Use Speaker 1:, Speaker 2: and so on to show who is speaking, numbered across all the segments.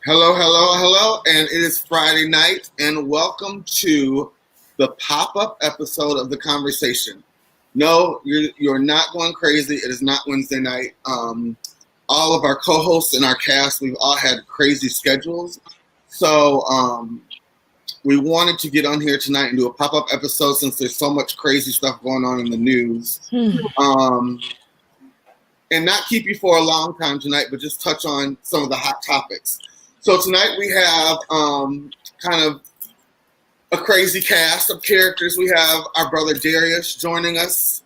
Speaker 1: Hello, hello, hello, and it is Friday night, and welcome to the pop-up episode of The Conversation. No, you're not going crazy. It is not Wednesday night. All of our co-hosts and our cast, we've all had crazy schedules. So we wanted to get on here tonight and do a pop-up episode since there's so much crazy stuff going on in the news. And not keep you for a long time tonight, but just touch on some of the hot topics. So tonight we have kind of a crazy cast of characters. We have our brother Darius joining us.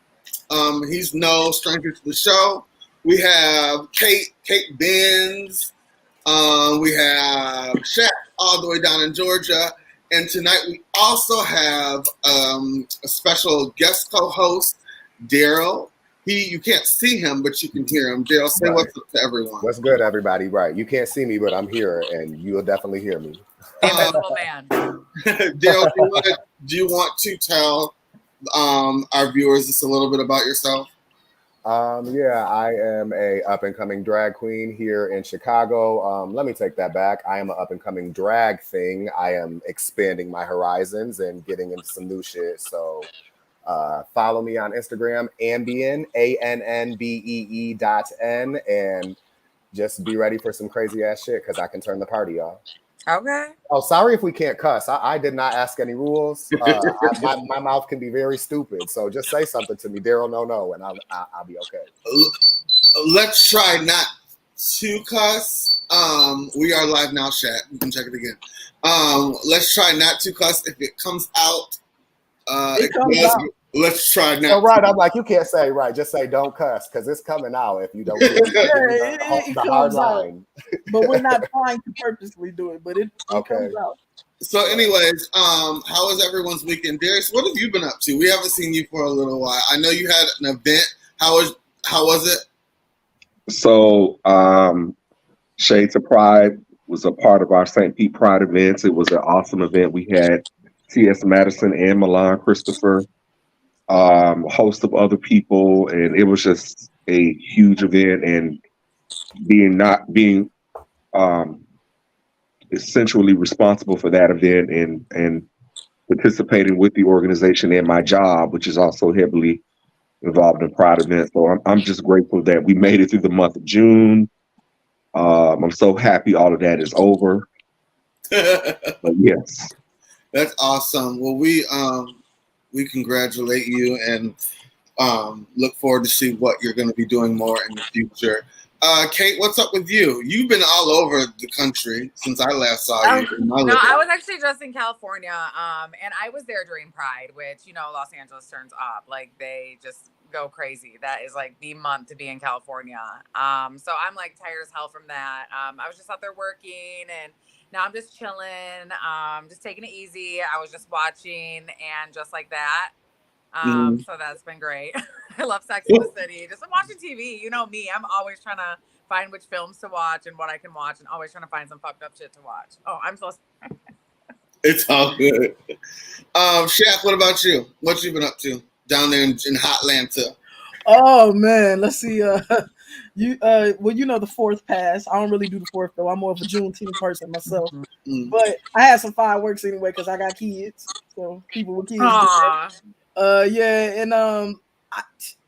Speaker 1: He's no stranger to the show. We have Kate Benz. We have Shaq all the way down in Georgia. And tonight we also have a special guest co-host, Daryl. You can't see him, but you can hear him. Daryl, say what's up to everyone.
Speaker 2: What's good, everybody? Right. You can't see me, but I'm here, and you'll definitely hear me.
Speaker 3: Invisible man.
Speaker 1: Daryl, do you want to tell our viewers just a little bit about yourself?
Speaker 2: Yeah, I am a up-and-coming drag queen here in Chicago. Let me take that back. I am an up-and-coming drag thing. I am expanding my horizons and getting into some new shit, so... follow me on Instagram, Ambien, ANNBEE.N, and just be ready for some crazy ass shit because I can turn the party off.
Speaker 3: Okay.
Speaker 2: Oh, sorry if we can't cuss. I did not ask any rules. My mouth can be very stupid, so just say something to me, Daryl. No, and I'll be okay.
Speaker 1: Let's try not to cuss. We are live now, Shaq. You can check it again. Let's try not to cuss. If it comes out. Let's try now.
Speaker 2: So right, I'm like, you can't say right. Just say don't cuss because it's coming out if you don't get the hard line.
Speaker 4: But we're not trying to purposely do it, but it comes out.
Speaker 1: So, anyways, how was everyone's weekend, Darius? What have you been up to? We haven't seen you for a little while. I know you had an event. How was it?
Speaker 5: So, Shades of Pride was a part of our St. Pete Pride events. It was an awesome event. We had T.S. Madison and Milan Christopher, a host of other people, and it was just a huge event. And being essentially responsible for that event and participating with the organization and my job, which is also heavily involved in Pride events. So I'm just grateful that we made it through the month of June. I'm so happy all of that is over. But yes.
Speaker 1: That's awesome. Well, we congratulate you and look forward to see what you're going to be doing more in the future. Kate, what's up with you? You've been all over the country since I last saw you.
Speaker 3: No, I was actually just in California, and I was there during Pride, which, Los Angeles turns up. Like, they just go crazy. That is, like, the month to be in California. So I'm, like, tired as hell from that. I was just out there working, and now I'm just chilling, just taking it easy. I was just watching and just like that. So that's been great. I love Sex and the City. Just watching TV. You know me. I'm always trying to find which films to watch and what I can watch and always trying to find some fucked up shit to watch. Oh, I'm so sorry.
Speaker 1: It's all good. Shaq, what about you? What you been up to down there in Hotlanta?
Speaker 4: Oh man, let's see. The fourth pass. I don't really do the fourth though. I'm more of a Juneteenth person myself. But I had some fireworks anyway because I got kids. So people with kids.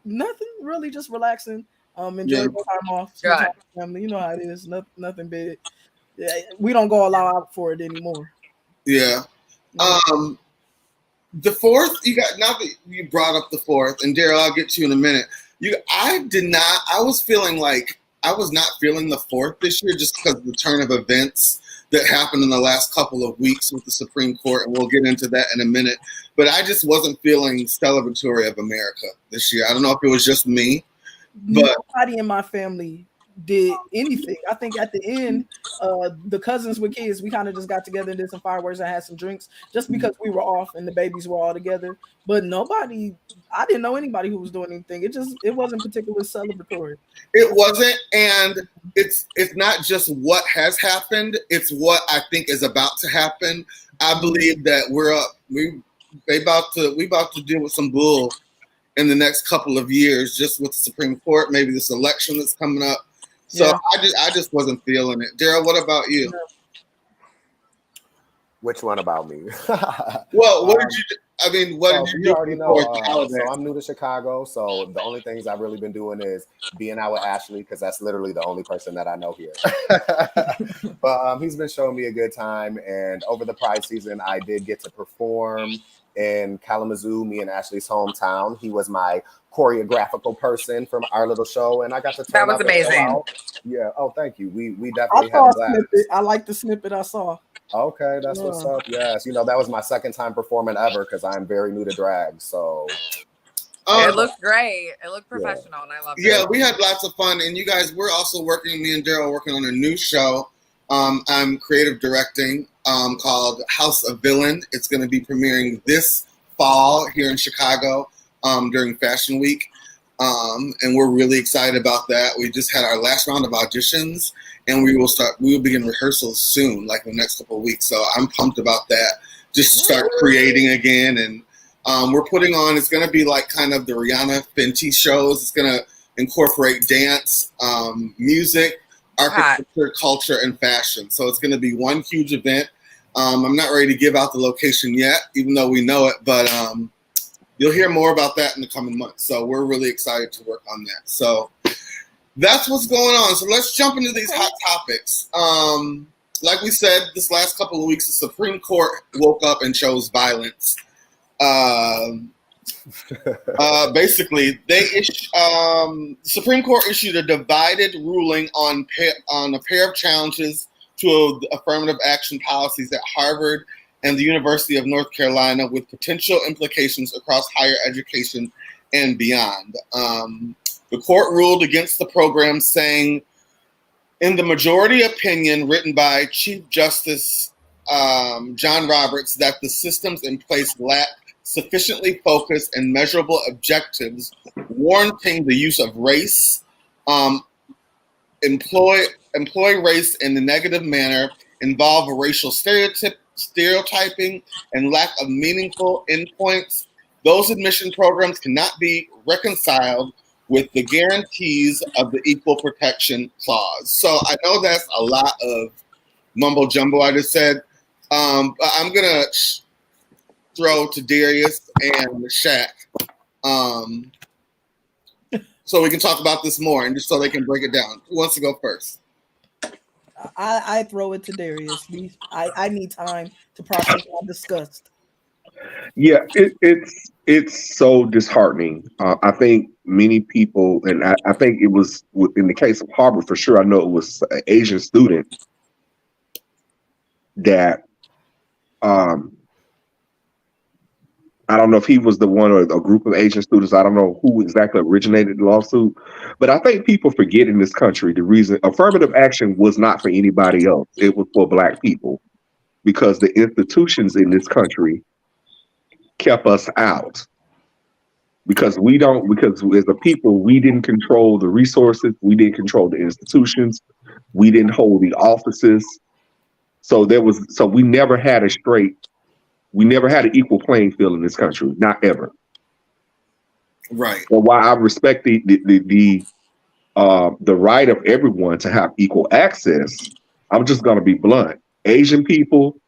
Speaker 4: Nothing really, just relaxing. Enjoying my time off. Family. You know how it is. Nothing big. Yeah, we don't go all out for it anymore.
Speaker 1: Yeah. The fourth, now that you brought up the fourth, and Daryl, I'll get to you in a minute. I was feeling like I was not feeling the fourth this year just because of the turn of events that happened in the last couple of weeks with the Supreme Court, and we'll get into that in a minute. But I just wasn't feeling celebratory of America this year. I don't know if it was just me, but
Speaker 4: nobody in my family did anything. I think at the end, the cousins with kids, we kind of just got together and did some fireworks and had some drinks just because we were off and the babies were all together. But I didn't know anybody who was doing anything. It wasn't particularly celebratory.
Speaker 1: It wasn't, and it's not just what has happened, it's what I think is about to happen. I believe that we about to deal with some bull in the next couple of years, just with the Supreme Court, maybe this election that's coming up. So yeah. I just wasn't feeling it. Daryl, what about you?
Speaker 2: Which one about me?
Speaker 1: Well, what did you do? I mean, what
Speaker 2: So
Speaker 1: did you
Speaker 2: you
Speaker 1: do
Speaker 2: already
Speaker 1: before
Speaker 2: know.
Speaker 1: the holiday?
Speaker 2: So I'm new to Chicago. So the only things I've really been doing is being out with Ashleigh, because that's literally the only person that I know here. But he's been showing me a good time. And over the Pride season, I did get to perform in Kalamazoo, me and Ashleigh's hometown. He was my choreographical person from our little show, and I got to turn
Speaker 3: That was
Speaker 2: out the show
Speaker 3: amazing.
Speaker 2: out. Yeah. Oh, thank you. We
Speaker 4: I
Speaker 2: definitely had
Speaker 4: saw
Speaker 2: a
Speaker 4: a
Speaker 2: blast.
Speaker 4: snippet. I like the snippet I saw.
Speaker 2: Okay, that's what's up. Yes, you know, that was my second time performing ever because I'm very new to drag. So
Speaker 3: It looked great. It looked professional, and I loved it.
Speaker 1: Yeah, we had lots of fun, and you guys, we're also working. Me and Daryl are working on a new show. I'm creative directing called House of Villain. It's going to be premiering this fall here in Chicago during Fashion Week, and we're really excited about that. We just had our last round of auditions, and we will begin rehearsals soon, like in the next couple of weeks. So I'm pumped about that. Just to start creating again, and we're putting on. It's going to be like kind of the Rihanna Fenty shows. It's going to incorporate dance, music, architecture, culture, and fashion. So it's going to be one huge event. I'm not ready to give out the location yet, even though we know it, but you'll hear more about that in the coming months. So we're really excited to work on that. So that's what's going on. So let's jump into these hot topics. Like we said, this last couple of weeks, the Supreme Court woke up and chose violence. Basically, Supreme Court issued a divided ruling on a pair of challenges to affirmative action policies at Harvard and the University of North Carolina, with potential implications across higher education and beyond. The court ruled against the program, saying, in the majority opinion written by Chief Justice John Roberts, that the systems in place lack sufficiently focused and measurable objectives, warranting the use of race, employ race in a negative manner, involve a racial stereotyping, and lack of meaningful endpoints. Those admission programs cannot be reconciled with the guarantees of the Equal Protection Clause. So I know that's a lot of mumbo jumbo I just said. But I'm gonna throw to Darius and Shaq, so we can talk about this more and just so they can break it down. Who wants to go first?
Speaker 4: I throw it to Darius. I need time to process my disgust.
Speaker 5: Yeah, it's so disheartening. I think many people, and I think it was in the case of Harvard for sure. I know it was an Asian student that I don't know if he was the one or a group of Asian students. I don't know who exactly originated the lawsuit, but I think people forget in this country the reason affirmative action was not for anybody else. It was for Black people, because the institutions in this country kept us out. Because as a people, we didn't control the resources, we didn't control the institutions, we didn't hold the offices. So we never had an equal playing field in this country, not ever.
Speaker 1: Right.
Speaker 5: And while I respect the right of everyone to have equal access, I'm just gonna be blunt. Asian people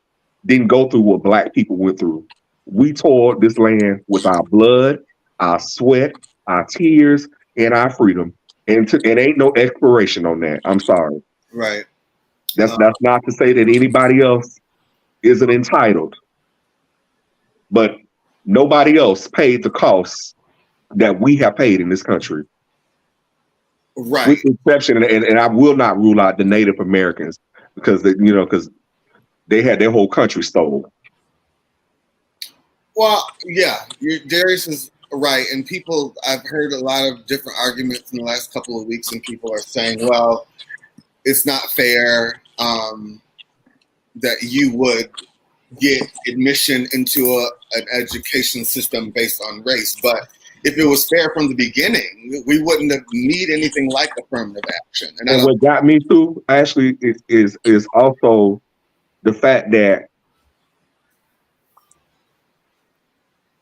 Speaker 5: didn't go through what Black people went through. We tore this land with our blood, our sweat, our tears, and our freedom. And ain't no expiration on that. I'm sorry.
Speaker 1: Right.
Speaker 5: That's not to say that anybody else isn't entitled, but nobody else paid the costs that we have paid in this country.
Speaker 1: Right.
Speaker 5: With the exception, and I will not rule out the Native Americans, because they had their whole country stolen.
Speaker 1: Well, yeah, Darius is right, and I've heard a lot of different arguments in the last couple of weeks, and people are saying, well, it's not fair that you would get admission into an education system based on race. But if it was fair from the beginning, we wouldn't have need anything like affirmative action.
Speaker 5: And what got me through, actually, is also the fact that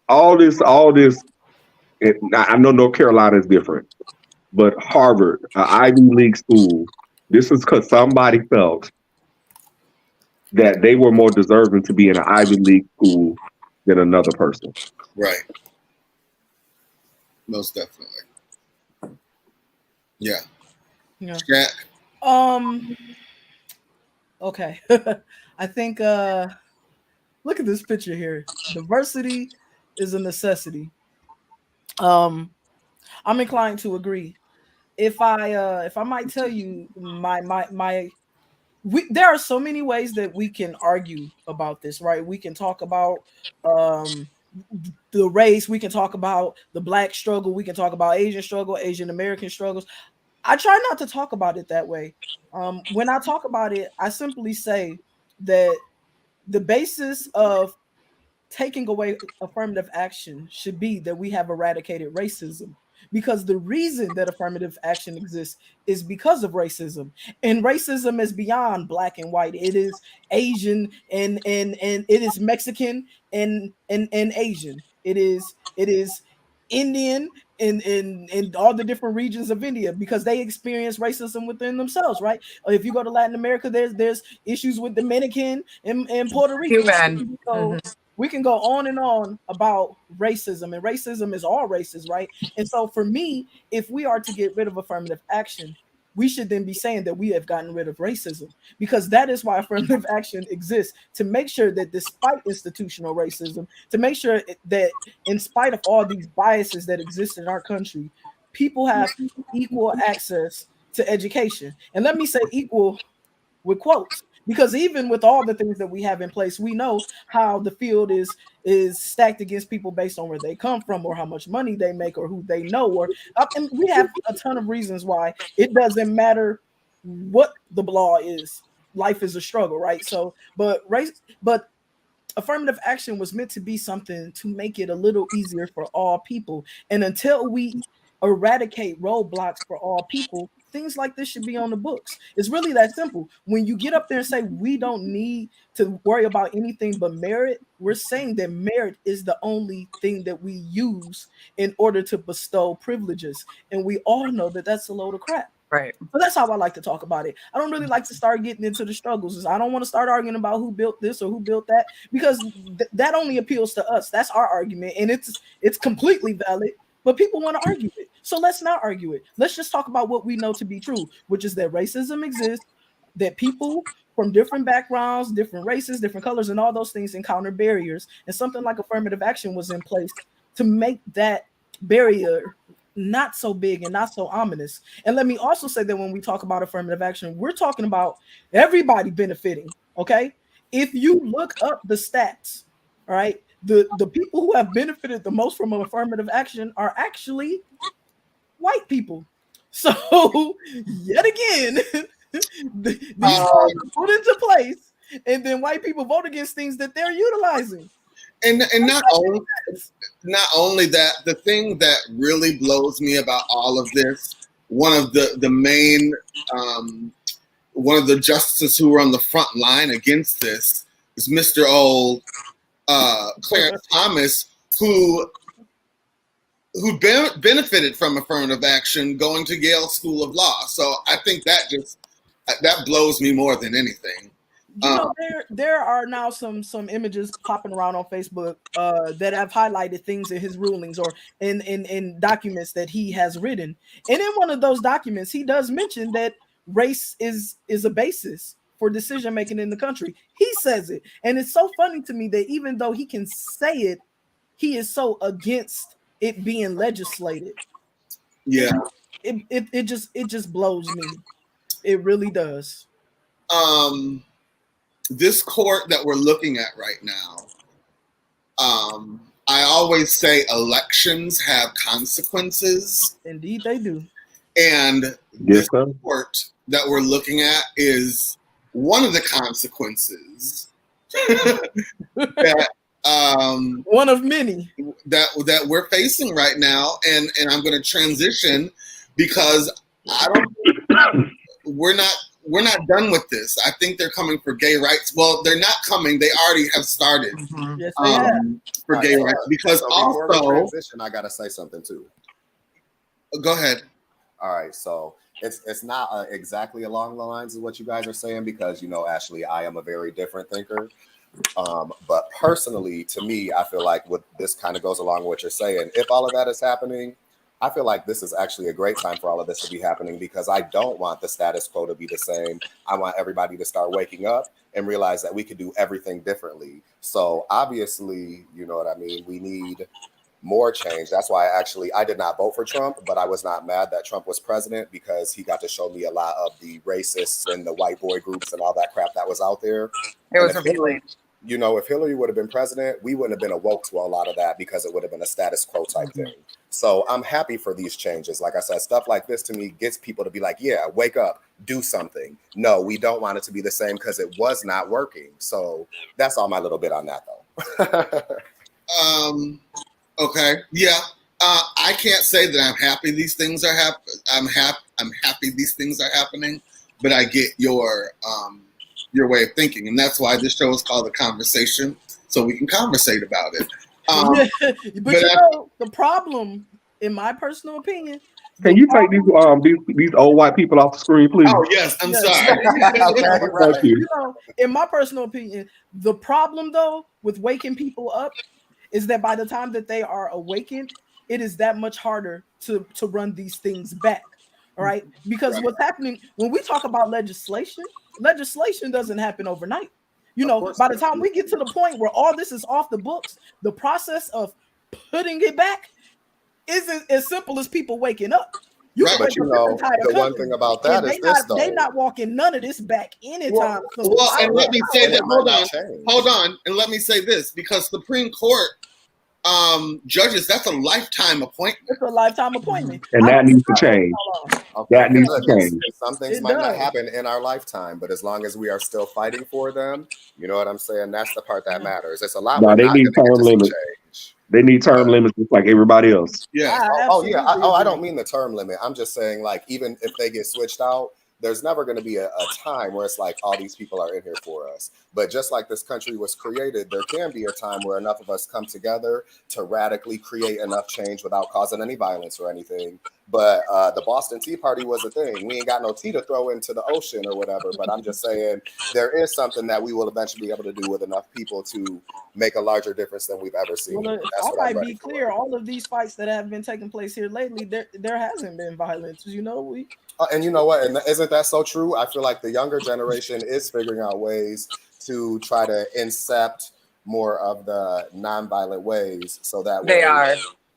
Speaker 5: all this, I know North Carolina is different, but Harvard, an Ivy League school, this is because somebody felt that they were more deserving to be in an Ivy League school than another person.
Speaker 1: Right. Most definitely. Yeah.
Speaker 4: Yeah.
Speaker 1: Jack.
Speaker 4: Okay. I think look at this picture here. Diversity is a necessity. I'm inclined to agree. If I might tell you my there are so many ways that we can argue about this, right? We can talk about um the race, we can talk about the black struggle, we can talk about Asian struggle, Asian American struggles. I try not to talk about it that way. When I talk about it, I simply say that the basis of taking away affirmative action should be that we have eradicated racism, because the reason that affirmative action exists is because of racism, and racism is beyond black and white. It is Asian and it is Mexican and Asian. It is Indian in all the different regions of India, because they experience racism within themselves, right? If you go to Latin America, there's issues with Dominican and Puerto Rican.
Speaker 3: Cuban.
Speaker 4: So we can go on and on about racism, and racism is all races, right? And so for me, if we are to get rid of affirmative action, we should then be saying that we have gotten rid of racism, because that is why affirmative action exists, to make sure that despite institutional racism, to make sure that in spite of all these biases that exist in our country, people have equal access to education. And let me say equal with quotes, because even with all the things that we have in place, we know how the field is stacked against people based on where they come from, or how much money they make, or who they know, or and we have a ton of reasons why it doesn't matter what the law is. Life is a struggle, right? So, but affirmative action was meant to be something to make it a little easier for all people. And until we eradicate roadblocks for all people, things like this should be on the books. It's really that simple. When you get up there and say we don't need to worry about anything but merit, we're saying that merit is the only thing that we use in order to bestow privileges. And we all know that that's a load of crap.
Speaker 3: Right.
Speaker 4: So that's how I like to talk about it. I don't really like to start getting into the struggles. I don't want to start arguing about who built this or who built that, because that only appeals to us. That's our argument, and it's completely valid. But people want to argue it, so let's not argue it. Let's just talk about what we know to be true, which is that racism exists, that people from different backgrounds, different races, different colors, and all those things encounter barriers, and something like affirmative action was in place to make that barrier not so big and not so ominous. And let me also say that when we talk about affirmative action, we're talking about everybody benefiting. Okay, if you look up the stats, all right, the people who have benefited the most from affirmative action are actually white people. So yet again, these laws are put into place, and then white people vote against things that they're utilizing.
Speaker 1: And not only that, the thing that really blows me about all of this, one of the main one of the justices who were on the front line against this is Mr. Clarence Thomas, who benefited from affirmative action going to Yale School of Law. So I think that blows me more than anything.
Speaker 4: You know, there are now some images popping around on Facebook that have highlighted things in his rulings or in documents that he has written. And in one of those documents, he does mention that race is a basis for decision making in the country. He says it, and it's so funny to me that even though he can say it, he is so against it being legislated.
Speaker 1: Yeah,
Speaker 4: it just blows me. It really does.
Speaker 1: This court that we're looking at right now, I always say elections have consequences.
Speaker 4: Indeed, they do.
Speaker 1: And this court that we're looking at is one of the consequences that
Speaker 4: one of many
Speaker 1: that we're facing right now. And I'm going to transition because we're not done with this. I think they're coming for gay rights. Well, they're not coming. They already have started
Speaker 4: yes, they have.
Speaker 1: for gay rights. Because
Speaker 2: so
Speaker 1: also,
Speaker 2: I gotta say something too.
Speaker 1: Go ahead.
Speaker 2: All right, so it's not exactly along the lines of what you guys are saying because Ashleigh, I am a very different thinker. But personally, to me, I feel like what this kind of goes along with what you're saying. If all of that is happening, I feel like this is actually a great time for all of this to be happening because I don't want the status quo to be the same. I want everybody to start waking up and realize that we could do everything differently. So obviously, you know what I mean? We need more change. That's why I did not vote for Trump, but I was not mad that Trump was president because he got to show me a lot of the racists and the white boy groups and all that crap that was out there.
Speaker 3: It was revealing.
Speaker 2: If Hillary would have been president, we wouldn't have been awoke to a lot of that because it would have been a status quo type thing. So I'm happy for these changes. Like I said, stuff like this to me gets people to be like, yeah, wake up, do something. No, we don't want it to be the same because it was not working. So that's all my little bit on that though.
Speaker 1: Okay. Yeah. I can't say that I'm happy these things are I'm happy these things are happening, but I get your way of thinking, and that's why this show is called The Conversation, so we can conversate about it.
Speaker 4: But the problem, in my personal opinion,
Speaker 5: can you take these old white people off the screen, please?
Speaker 1: Oh yes, I'm sorry.
Speaker 5: Thank you.
Speaker 4: In my personal opinion, the problem though with waking people up is that by the time that they are awakened, it is that much harder to run these things back. All right, because what's happening when we talk about legislation doesn't happen overnight. By the time we get to the point where all this is off the books, the process of putting it back isn't as simple as people waking up.
Speaker 2: The one thing about that is
Speaker 4: they're not walking none of this back anytime soon.
Speaker 1: Well, and let me say that. Hold on, and let me say this because Supreme Court judges, that's a lifetime appointment.
Speaker 4: It's a lifetime appointment,
Speaker 5: and that needs to change. That needs to change.
Speaker 2: Some things might not happen in our lifetime, but as long as we are still fighting for them, you know what I'm saying? That's the part that matters. It's a lot.
Speaker 5: No, they need term limits. They need term limits just like everybody else.
Speaker 1: Yeah.
Speaker 2: I don't mean the term limit. I'm just saying, like, even if they get switched out, there's never going to be a time where it's like all these people are in here for us. But just like this country was created, there can be a time where enough of us come together to radically create enough change without causing any violence or anything. But the Boston Tea Party was a thing. We ain't got no tea to throw into the ocean or whatever. But I'm just saying there is something that we will eventually be able to do with enough people to make a larger difference than we've ever seen.
Speaker 4: Well, I might be clear. All of these fights that have been taking place here lately, there hasn't been violence.
Speaker 2: And you know what? And isn't that so true? I feel like the younger generation is figuring out ways to try to incept more of the nonviolent ways so that
Speaker 3: they are.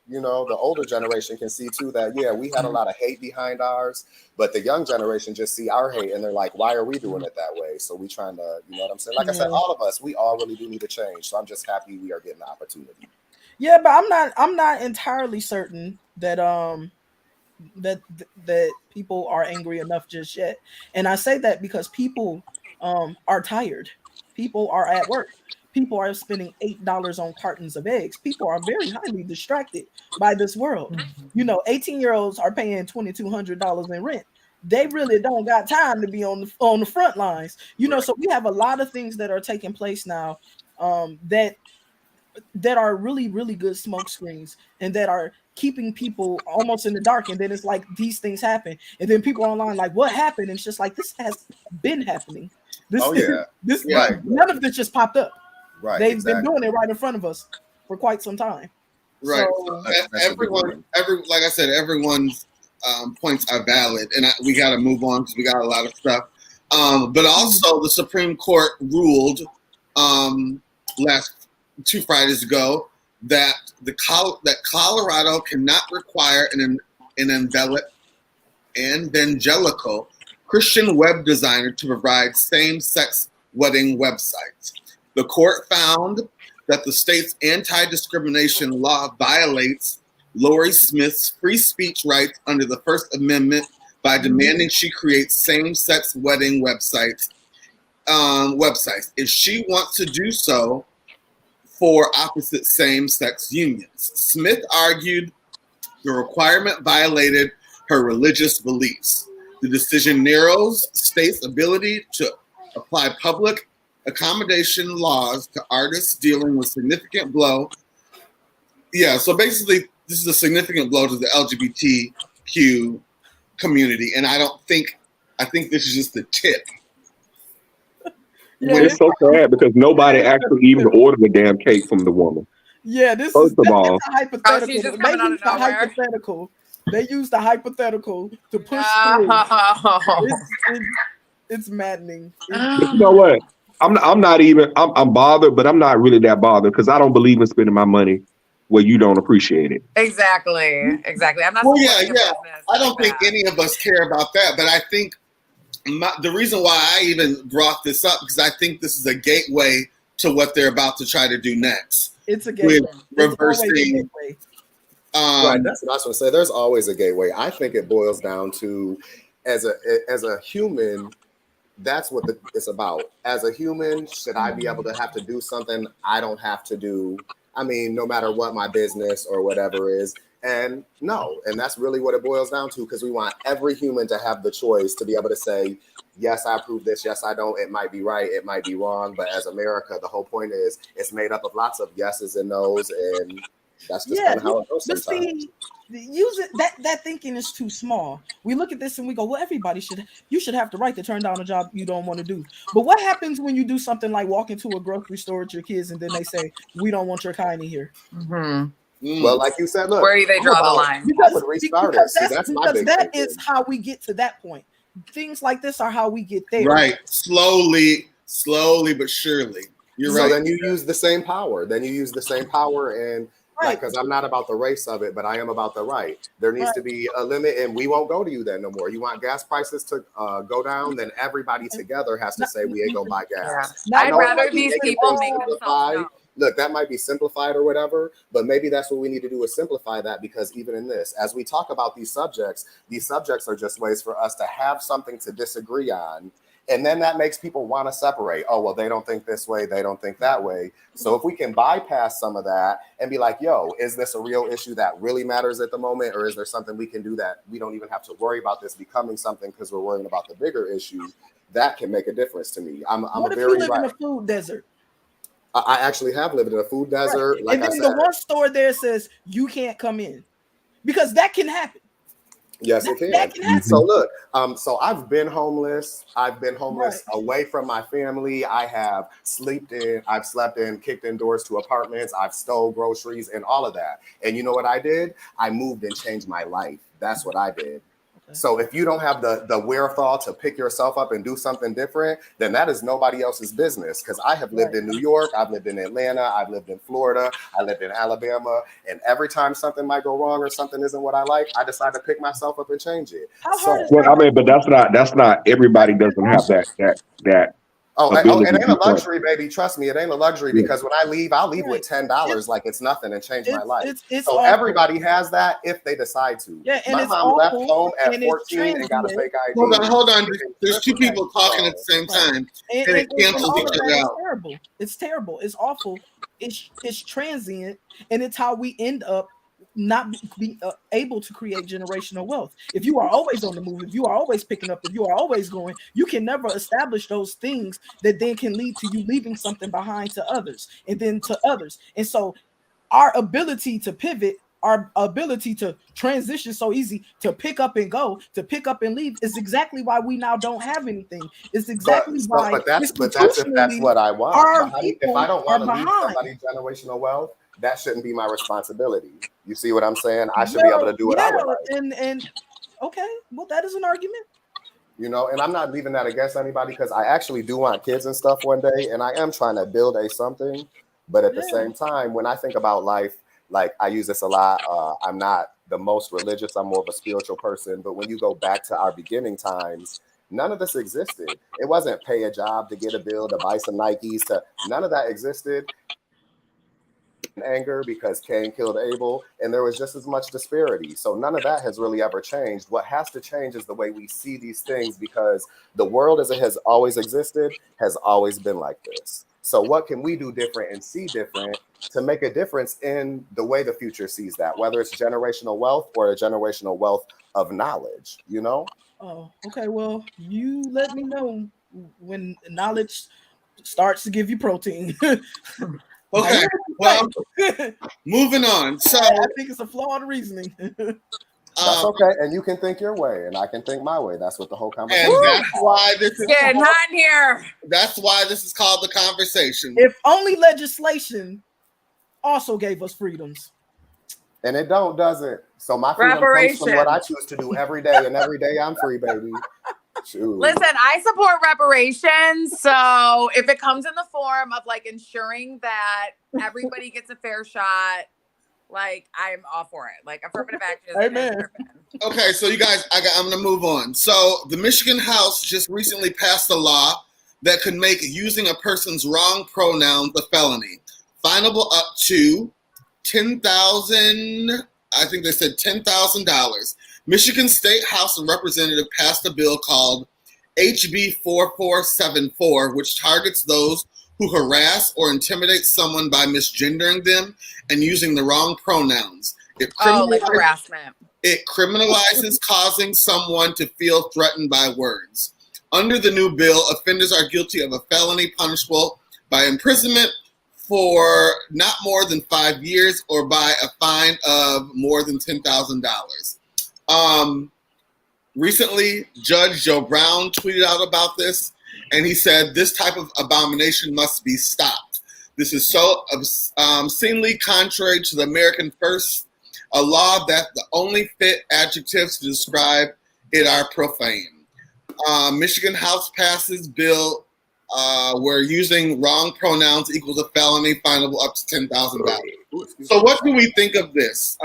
Speaker 2: The older generation can see too that, yeah, we had a lot of hate behind ours, but the young generation just see our hate and they're like, why are we doing it that way? So we trying to, you know what I'm saying? Like I said, all of us, we all really do need to change. So I'm just happy we are getting the opportunity.
Speaker 4: Yeah, but I'm not entirely certain that that people are angry enough just yet. And I say that because people are tired. People are at work. People are spending $8 on cartons of eggs. People are very highly distracted by this world. 18-year-olds are paying $2,200 in rent. They really don't got time to be on the front lines. So we have a lot of things that are taking place now that are really, really good smoke screens and that are keeping people almost in the dark. And then it's like these things happen. And then people are online like, what happened? And it's just like, this has been happening. None of this just popped up.
Speaker 2: Right.
Speaker 4: They've been doing it right in front of us for quite some time.
Speaker 1: Right. So, like I said, everyone's points are valid, and we got to move on because we got a lot of stuff. But also, the Supreme Court ruled last 2 Fridays ago that Colorado cannot require an evangelical Christian web designer to provide same-sex wedding websites. The court found that the state's anti-discrimination law violates Lori Smith's free speech rights under the First Amendment by demanding she create same-sex wedding websites. If she wants to do so for opposite same-sex unions. Smith argued the requirement violated her religious beliefs. The decision narrows states' ability to apply public accommodation laws to artists dealing with significant blow. Yeah, so basically, this is a significant blow to the LGBTQ community, and I think this is just the tip.
Speaker 4: Yeah,
Speaker 5: It's so sad because nobody actually even ordered a damn cake from the woman.
Speaker 4: yeah, this
Speaker 5: First
Speaker 4: is
Speaker 5: of all,
Speaker 4: it's a hypothetical.
Speaker 3: she's just
Speaker 4: They
Speaker 3: coming out of
Speaker 4: used the
Speaker 3: nowhere.
Speaker 4: hypothetical. They used the hypothetical to push through. It's maddening.
Speaker 5: but you know what? I'm bothered, but I'm not really that bothered because I don't believe in spending my money where you don't appreciate it.
Speaker 3: Exactly. I'm not.
Speaker 1: Well,
Speaker 3: supporting
Speaker 1: yeah.
Speaker 3: a business
Speaker 1: I don't
Speaker 3: like
Speaker 1: think
Speaker 3: that.
Speaker 1: any of us care about that, but I think the reason why I even brought this up because I think this is a gateway to what they're about to try to do next.
Speaker 4: It's a gateway.
Speaker 1: With reversing.
Speaker 2: Right, that's what I was going to say. There's always a gateway. I think it boils down to, as a human, that's what it's about. As a human, should I be able to have to do something I don't have to do? I mean, no matter what my business or whatever is. And no, and that's really what it boils down to, because we want every human to have the choice to be able to say, yes, I approve this. Yes, I don't. It might be right. It might be wrong. But as America, the whole point is it's made up of lots of yeses and nos. And that's just kind of how it goes sometimes.
Speaker 4: See, that thinking is too small. We look at this and we go, well, you should have the right to turn down a job you don't want to do. But what happens when you do something like walk into a grocery store with your kids and then they say, we don't want your kind in here?
Speaker 3: Mm-hmm.
Speaker 2: Well, like you said, look,
Speaker 3: where do they draw the line?
Speaker 4: Because that
Speaker 2: thing.
Speaker 4: Is how we get to that point. Things like this are how we get there.
Speaker 1: Right. Slowly but surely. You're right.
Speaker 2: So then you use the same power. And
Speaker 4: right.
Speaker 2: Because I'm not about the race of it, but I am about the right. There needs to be a limit, and we won't go to you then no more. You want gas prices to go down, then everybody together has to say we ain't gonna buy gas.
Speaker 3: Yeah. I'd rather these people make themselves know.
Speaker 2: Look, that might be simplified or whatever, but maybe that's what we need to do is simplify that, because even in this, as we talk about these subjects are just ways for us to have something to disagree on. And then that makes people want to separate. Oh, well, they don't think this way. They don't think that way. So if we can bypass some of that and be like, yo, is this a real issue that really matters at the moment? Or is there something we can do that we don't even have to worry about this becoming something because we're worrying about the bigger issue? That can make a difference to me.
Speaker 4: What if you live in a food desert?
Speaker 2: I actually have lived in a food desert.
Speaker 4: Right.
Speaker 2: Like
Speaker 4: and then the one store there says you can't come in, because that can happen.
Speaker 2: Yes, it can.
Speaker 4: That can happen.
Speaker 2: So look, so I've been homeless.
Speaker 4: Right.
Speaker 2: Away from my family. I've slept in, kicked indoors to apartments. I've stole groceries and all of that. And you know what I did? I moved and changed my life. That's what I did. So if you don't have the wherewithal to pick yourself up and do something different, then that is nobody else's business. Because I have lived in New York, I've lived in Atlanta, I've lived in Florida, I lived in Alabama, and every time something might go wrong or something isn't what I like, I decide to pick myself up and change it.
Speaker 5: But that's not everybody doesn't have that.
Speaker 2: Oh, it ain't a luxury, baby. Trust me, it ain't a luxury, because when I leave, I'll leave with $10 like it's nothing and change my life. So everybody has that if they decide to.
Speaker 4: Yeah, and
Speaker 2: my mom left home at 14 and got a fake ID.
Speaker 1: Hold on. There's two people talking at the same time, and it cancels each other out.
Speaker 4: Terrible. It's terrible. It's awful. It's transient, and it's how we end up not be able to create generational wealth. If you are always on the move, if you are always picking up, if you are always going, you can never establish those things that then can lead to you leaving something behind to others and then to others. And so our ability to pivot, our ability to transition so easy, to pick up and go, to pick up and leave, is exactly why we now don't have anything. It's exactly why.
Speaker 2: But that's if that's what I want. If I don't want to leave somebody generational wealth, that shouldn't be my responsibility. You see what I'm saying? I should be able to do what I would like.
Speaker 4: And okay, well, that is an argument.
Speaker 2: You know, and I'm not leaving that against anybody, because I actually do want kids and stuff one day, and I am trying to build something. But at the same time, when I think about life, like I use this a lot. I'm not the most religious. I'm more of a spiritual person. But when you go back to our beginning times, none of this existed. It wasn't pay a job to get a bill, to buy some Nikes. None of that existed. Anger because Cain killed Abel, and there was just as much disparity. So none of that has really ever changed. What has to change is the way we see these things, because the world as it has always existed has always been like this. So what can we do different and see different to make a difference in the way the future sees that, whether it's generational wealth or a generational wealth of knowledge, you know?
Speaker 4: Oh, okay. Well, you let me know when knowledge starts to give you protein.
Speaker 1: Okay, well, moving on. So
Speaker 4: I think it's a flawed reasoning.
Speaker 2: That's okay, and you can think your way, and I can think my way. That's what the whole conversation.
Speaker 1: And that's why this is
Speaker 3: getting hot in here.
Speaker 1: That's why this is called the conversation.
Speaker 4: If only legislation also gave us freedoms.
Speaker 2: And it don't, does it? So my freedom comes from what I choose to do every day, and every day I'm free, baby. Shoot.
Speaker 3: Listen, I support reparations. So if it comes in the form of like ensuring that everybody gets a fair shot, like I'm all for it. Like affirmative action is
Speaker 4: Amen.
Speaker 1: Okay, so you guys, I'm going to move on. So the Michigan House just recently passed a law that could make using a person's wrong pronouns a felony, finable up to $10,000. I think they said $10,000. Michigan State House of Representatives passed a bill called HB 4474, which targets those who harass or intimidate someone by misgendering them and using the wrong pronouns.
Speaker 3: Like harassment.
Speaker 1: It criminalizes causing someone to feel threatened by words. Under the new bill, offenders are guilty of a felony punishable by imprisonment for not more than 5 years or by a fine of more than $10,000. Recently, Judge Joe Brown tweeted out about this, and he said, "This type of abomination must be stopped. This is so obscenely contrary to the American First, a law that the only fit adjectives to describe it are profane." Michigan House passes bill where using wrong pronouns equals a felony, finable up to $10,000. So, what do we think of this?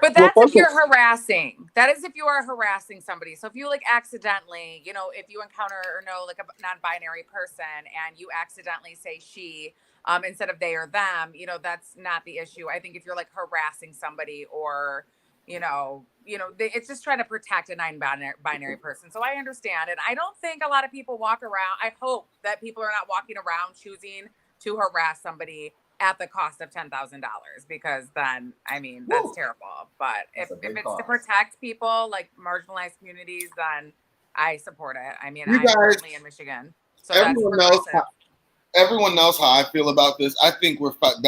Speaker 3: But that's if you're harassing. That is if you are harassing somebody. So if you like accidentally, if you encounter like a non-binary person and you accidentally say she instead of they or them, that's not the issue. I think if you're like harassing somebody or, it's just trying to protect a non-binary person. So I understand. And I don't think a lot of people walk around. I hope that people are not walking around choosing to harass somebody at the cost of $10,000, because then, that's terrible. But if it's to protect people, like marginalized communities, then I support it. I'm currently in Michigan. So
Speaker 1: everyone knows how I feel about this. I think we're putting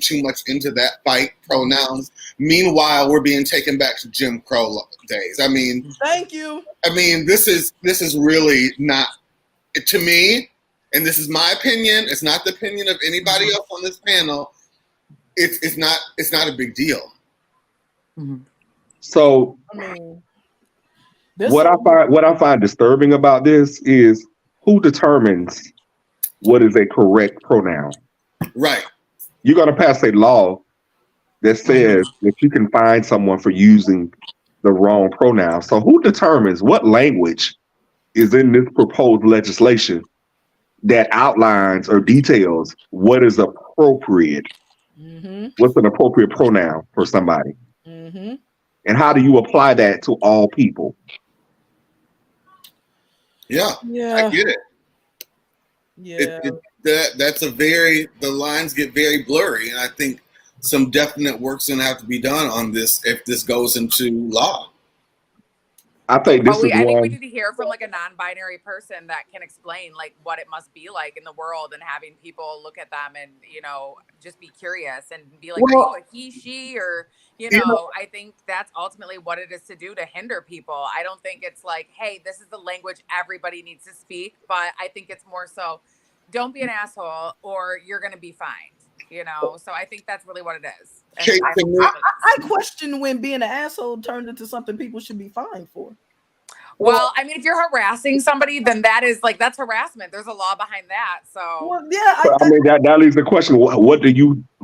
Speaker 1: too much into that fight, pronouns. Meanwhile, we're being taken back to Jim Crow days.
Speaker 4: Thank you.
Speaker 1: This is really not, to me, and this is my opinion. It's not the opinion of anybody else on this panel. It's not a big deal.
Speaker 5: So what I find disturbing about this is who determines what is a correct pronoun.
Speaker 1: Right.
Speaker 5: You're going to pass a law that says that you can fine someone for using the wrong pronoun. So who determines what language is in this proposed legislation that outlines or details what is appropriate? What's an appropriate pronoun for somebody? And how do you apply that to all people?
Speaker 1: Yeah. I get it.
Speaker 4: Yeah.
Speaker 1: The lines get very blurry, and I think some definite work's gonna have to be done on this if this goes into law.
Speaker 5: I think I
Speaker 3: think we need to hear from like a non-binary person that can explain like what it must be like in the world, and having people look at them and just be curious and be like, are you a he, she, or I think that's ultimately what it is to do to hinder people. I don't think it's like, hey, this is the language everybody needs to speak, but I think it's more so, don't be an asshole or you're gonna be fined. So I think that's really what it is.
Speaker 4: I question when being an asshole turned into something people should be fined for.
Speaker 3: Well, if you're harassing somebody, then that's harassment. There's a law behind that. So
Speaker 5: that leaves the question: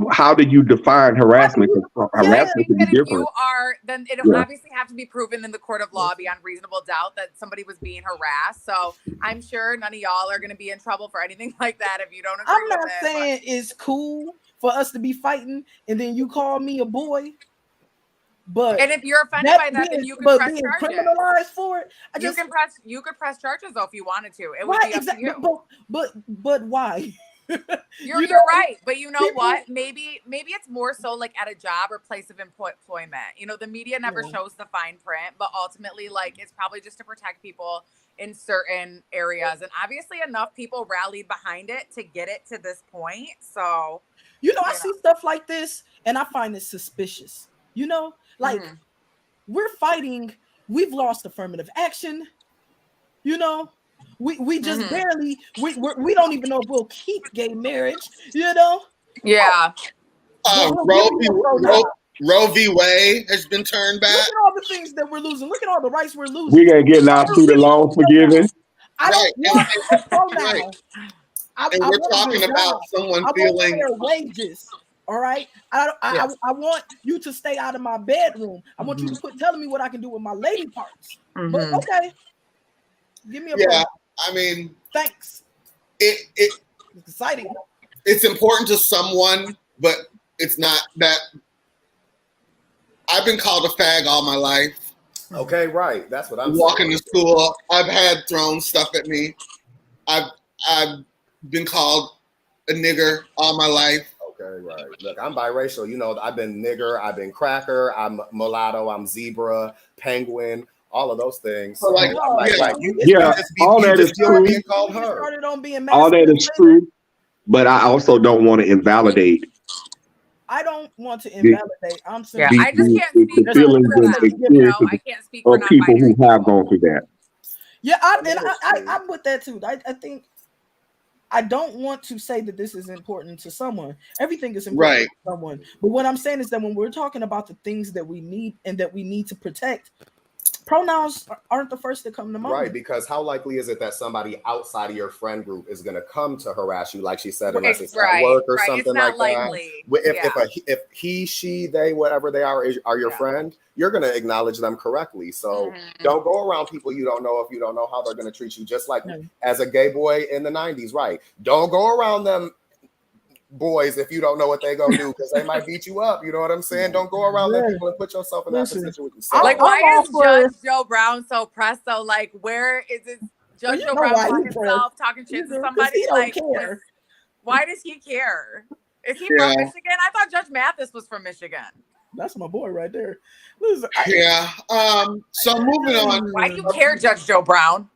Speaker 5: how do you define harassment? Harassment can be different.
Speaker 3: If you are, then it'll obviously have to be proven in the court of law beyond reasonable doubt that somebody was being harassed. So I'm sure none of y'all are going to be in trouble for anything like that if you don't agree with it.
Speaker 4: I'm not saying it's cool for us to be fighting and then you call me a boy.
Speaker 3: And if you're offended by that, then you can press charges.
Speaker 4: Criminalized for it.
Speaker 3: You could press charges though if you wanted to. It would be up to you.
Speaker 4: But why?
Speaker 3: You're right. But what? Maybe it's more so like at a job or place of employment. The media never shows the fine print, but ultimately, like, it's probably just to protect people in certain areas. And obviously enough people rallied behind it to get it to this point. So
Speaker 4: I see stuff like this and I find it suspicious. Like we're fighting, we've lost affirmative action. We just barely we don't even know if we'll keep gay marriage.
Speaker 3: Yeah.
Speaker 1: Roe v. Wade has been turned back.
Speaker 4: Look at all the things that we're losing. Look at all the rights we're losing.
Speaker 5: We ain't getting our student loans forgiven.
Speaker 4: I don't want a pronoun.
Speaker 1: And we're talking about someone feeling
Speaker 4: their wages. All right. I want you to stay out of my bedroom. I want you to quit telling me what I can do with my lady parts. But okay. Give me a
Speaker 1: pronoun. I mean,
Speaker 4: thanks.
Speaker 1: It's
Speaker 4: exciting.
Speaker 1: It's important to someone, but it's not that. I've been called a fag all my life.
Speaker 2: Okay, right. That's what I'm
Speaker 1: walking to school. I've had thrown stuff at me. I've been called a nigger all my life.
Speaker 2: Okay, right. Look, I'm biracial. I've been nigger, I've been cracker, I'm mulatto, I'm zebra, penguin, all of those things. So
Speaker 5: all that is true.
Speaker 2: Being called her.
Speaker 5: All that is true, but I also don't want to invalidate.
Speaker 4: I don't want to invalidate. I just
Speaker 3: can't speak for them. I can't speak for
Speaker 5: people who have gone through that.
Speaker 4: Yeah, I'm with that too. I think I don't want to say that this is important to someone. Everything is important to someone. But what I'm saying is that when we're talking about the things that we need and that we need to protect, pronouns aren't the first to come to mind.
Speaker 2: Right, because how likely is it that somebody outside of your friend group is going to come to harass you, like she said, unless it's at work or something like
Speaker 3: likely.
Speaker 2: that? If he, she, they, whatever they are your friend, you're going to acknowledge them correctly. So don't go around people you don't know if you don't know how they're going to treat you. Just like as a gay boy in the 90s, right? Don't go around them boys if you don't know what they gonna do, because they might beat you up. You know what I'm saying? Don't go around them people and put yourself in that position with yourself.
Speaker 3: Like, why is Judge Joe Brown so pressed though? Like, where is it? Judge Joe Brown by himself talking shit to somebody? Like, why does he care? Is he from Michigan? I thought Judge Mathis was from Michigan.
Speaker 4: That's my boy right there.
Speaker 1: Listen, so moving on.
Speaker 3: Why do you care, Judge Joe Brown?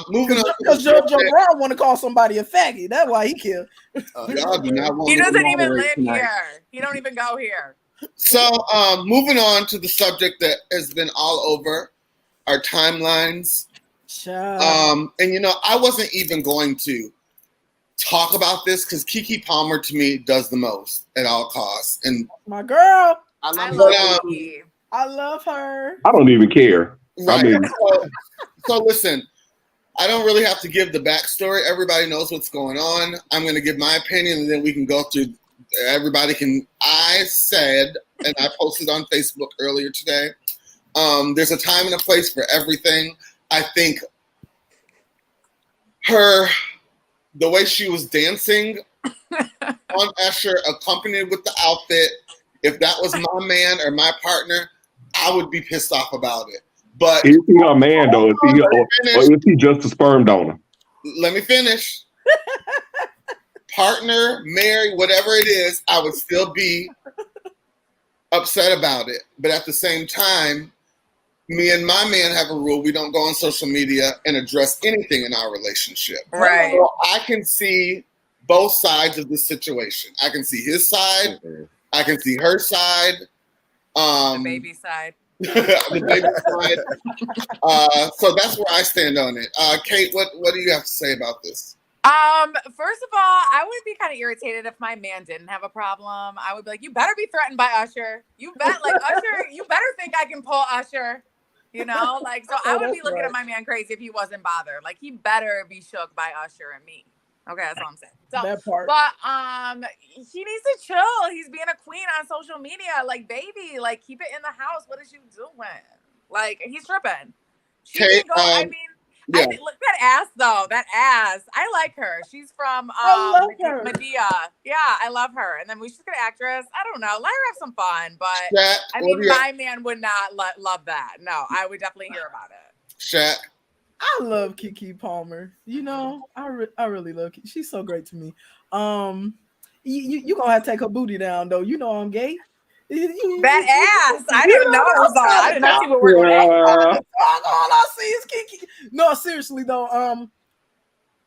Speaker 1: Moving on.
Speaker 4: Because Joe Brown want to call somebody a faggot. That's why he killed.
Speaker 3: He doesn't even live here. He don't even go here.
Speaker 1: So moving on to the subject that has been all over our timelines. And I wasn't even going to talk about this because Keke Palmer to me does the most at all costs. And
Speaker 4: my girl.
Speaker 3: I love
Speaker 4: her.
Speaker 5: I don't even care.
Speaker 1: Right. I mean, so listen, I don't really have to give the backstory. Everybody knows what's going on. I'm going to give my opinion, and then we can go through. I said, and I posted on Facebook earlier today, there's a time and a place for everything. I think the way she was dancing on Usher, accompanied with the outfit, if that was my man or my partner, I would be pissed off about it. But
Speaker 5: is he a man though? Or is he just a sperm donor?
Speaker 1: Let me finish. Partner, married, whatever it is, I would still be upset about it. But at the same time, me and my man have a rule: we don't go on social media and address anything in our relationship.
Speaker 3: Right.
Speaker 1: So I can see both sides of the situation. I can see his side. I can see her side.
Speaker 3: The baby side.
Speaker 1: The baby side. So that's where I stand on it. Kate, what do you have to say about this?
Speaker 3: First of all, I would be kind of irritated if my man didn't have a problem. I would be like, you better be threatened by Usher. You better think I can pull Usher. Like, so I would be looking at my man crazy if he wasn't bothered. Like, he better be shook by Usher and me. Okay, that's all I'm saying. So,
Speaker 4: that part.
Speaker 3: But he needs to chill. He's being a queen on social media. Like, baby, like, keep it in the house. What is you doing? Like, he's tripping. She can go. I mean, look that ass though. That ass. I like her. She's from Medea. Yeah, I love her. And then she's a good actress. I don't know. Let her have some fun. But
Speaker 1: Shaq,
Speaker 3: my man would not love that. No, I would definitely hear about it.
Speaker 1: Shaq.
Speaker 4: I love Keke Palmer. I really love Keke. She's so great to me. You gonna have to take her booty down though. You know I'm gay.
Speaker 3: That ass. I didn't know it was on. I didn't know people were gay.
Speaker 4: All I see is Keke. No, seriously though.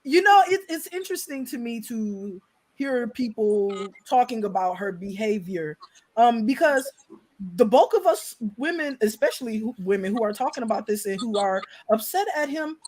Speaker 4: It's interesting to me to hear people talking about her behavior, because the bulk of us women, especially women who are talking about this and who are upset at him,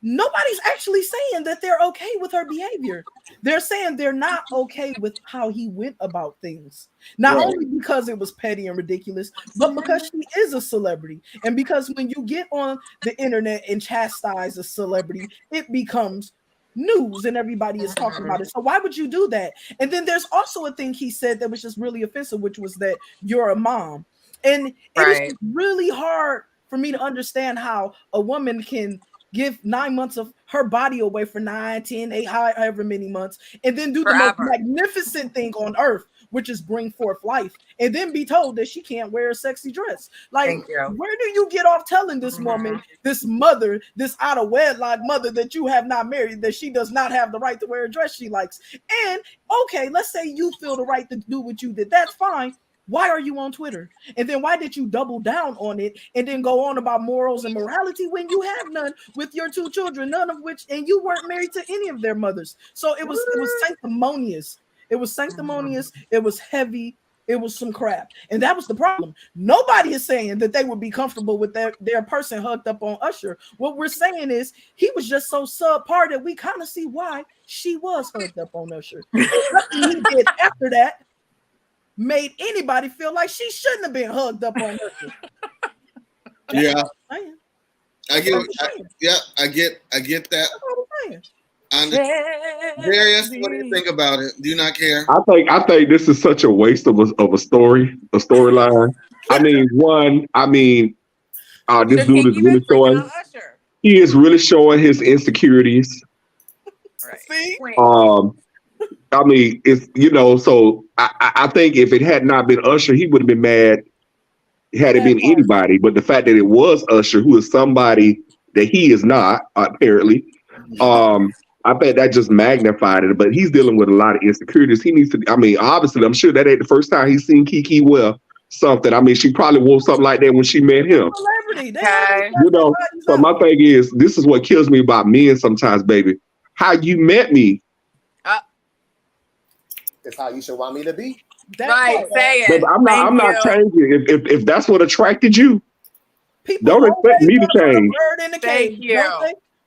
Speaker 4: nobody's actually saying that they're okay with her behavior. They're saying they're not okay with how he went about things. Not
Speaker 1: Right.
Speaker 4: only because it was petty and ridiculous, but because she is a celebrity. And because when you get on the internet and chastise a celebrity, it becomes news and everybody is talking about it. So why would you do that? And then there's also a thing he said that was just really offensive, which was that you're a mom. And it is
Speaker 3: Right.
Speaker 4: really hard for me to understand how a woman can give 9 months of her body away for 9, 10, 8, however many months, and then do the most
Speaker 3: Forever.
Speaker 4: magnificent thing on earth, which is bring forth life, and then be told that she can't wear a sexy dress. Like,
Speaker 3: Thank you.
Speaker 4: where do you get off telling this woman, this mother, this out of wedlock mother that you have not married, that she does not have the right to wear a dress she likes? And okay, let's say you feel the right to do what you did. That's fine. Why are you on Twitter? And then why did you double down on it and then go on about morals and morality when you have none with your 2 children, none of which, and you weren't married to any of their mothers? So it was sanctimonious. It was sanctimonious. It was heavy. It was some crap. And that was the problem. Nobody is saying that they would be comfortable with their person hugged up on Usher. What we're saying is he was just so subpar that we kind of see why she was hugged up on Usher. Nothing he did after that made anybody feel like she shouldn't have been hugged up on her.
Speaker 1: Yeah, I get that. Darius, what do you think about it? Do you not care?
Speaker 5: I think this is such a waste of a storyline. This dude is really showing. He is really showing his insecurities.
Speaker 3: Right.
Speaker 4: See?
Speaker 5: It's so I think if it had not been Usher, he would have been mad had it been anybody. But the fact that it was Usher, who is somebody that he is not, apparently, I bet that just magnified it. But he's dealing with a lot of insecurities. He needs to, obviously, I'm sure that ain't the first time he's seen Kiki wear something. She probably wore something like that when she met him.
Speaker 3: Okay.
Speaker 5: So my thing is, this is what kills me about men sometimes, baby. How you met me.
Speaker 2: It's how you should want me to be.
Speaker 3: Right, say it.
Speaker 5: Baby, I'm not changing. If that's what attracted you,
Speaker 4: people
Speaker 5: don't expect me to change.
Speaker 3: Thank you.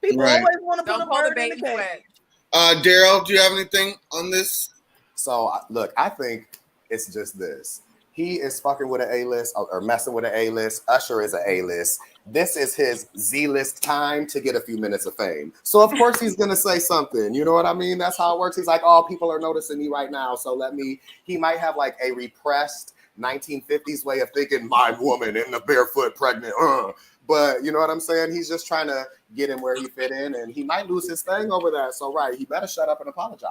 Speaker 4: People always want to put
Speaker 3: Don't
Speaker 4: a
Speaker 3: pull the
Speaker 4: bird in the
Speaker 3: bait and
Speaker 4: cage.
Speaker 3: switch.
Speaker 1: Daryl, do you have anything on this?
Speaker 2: So look, I think it's just this. He is fucking with an A-list or messing with an A-list. Usher is an A-list. This is his Z-list time to get a few minutes of fame. So of course he's gonna say something. You know what I mean? That's how it works. He's like, oh, people are noticing me right now. So he might have like a repressed 1950s way of thinking, my woman in the barefoot pregnant. But you know what I'm saying? He's just trying to get him where he fit in, and he might lose his thing over that. So right, he better shut up and apologize.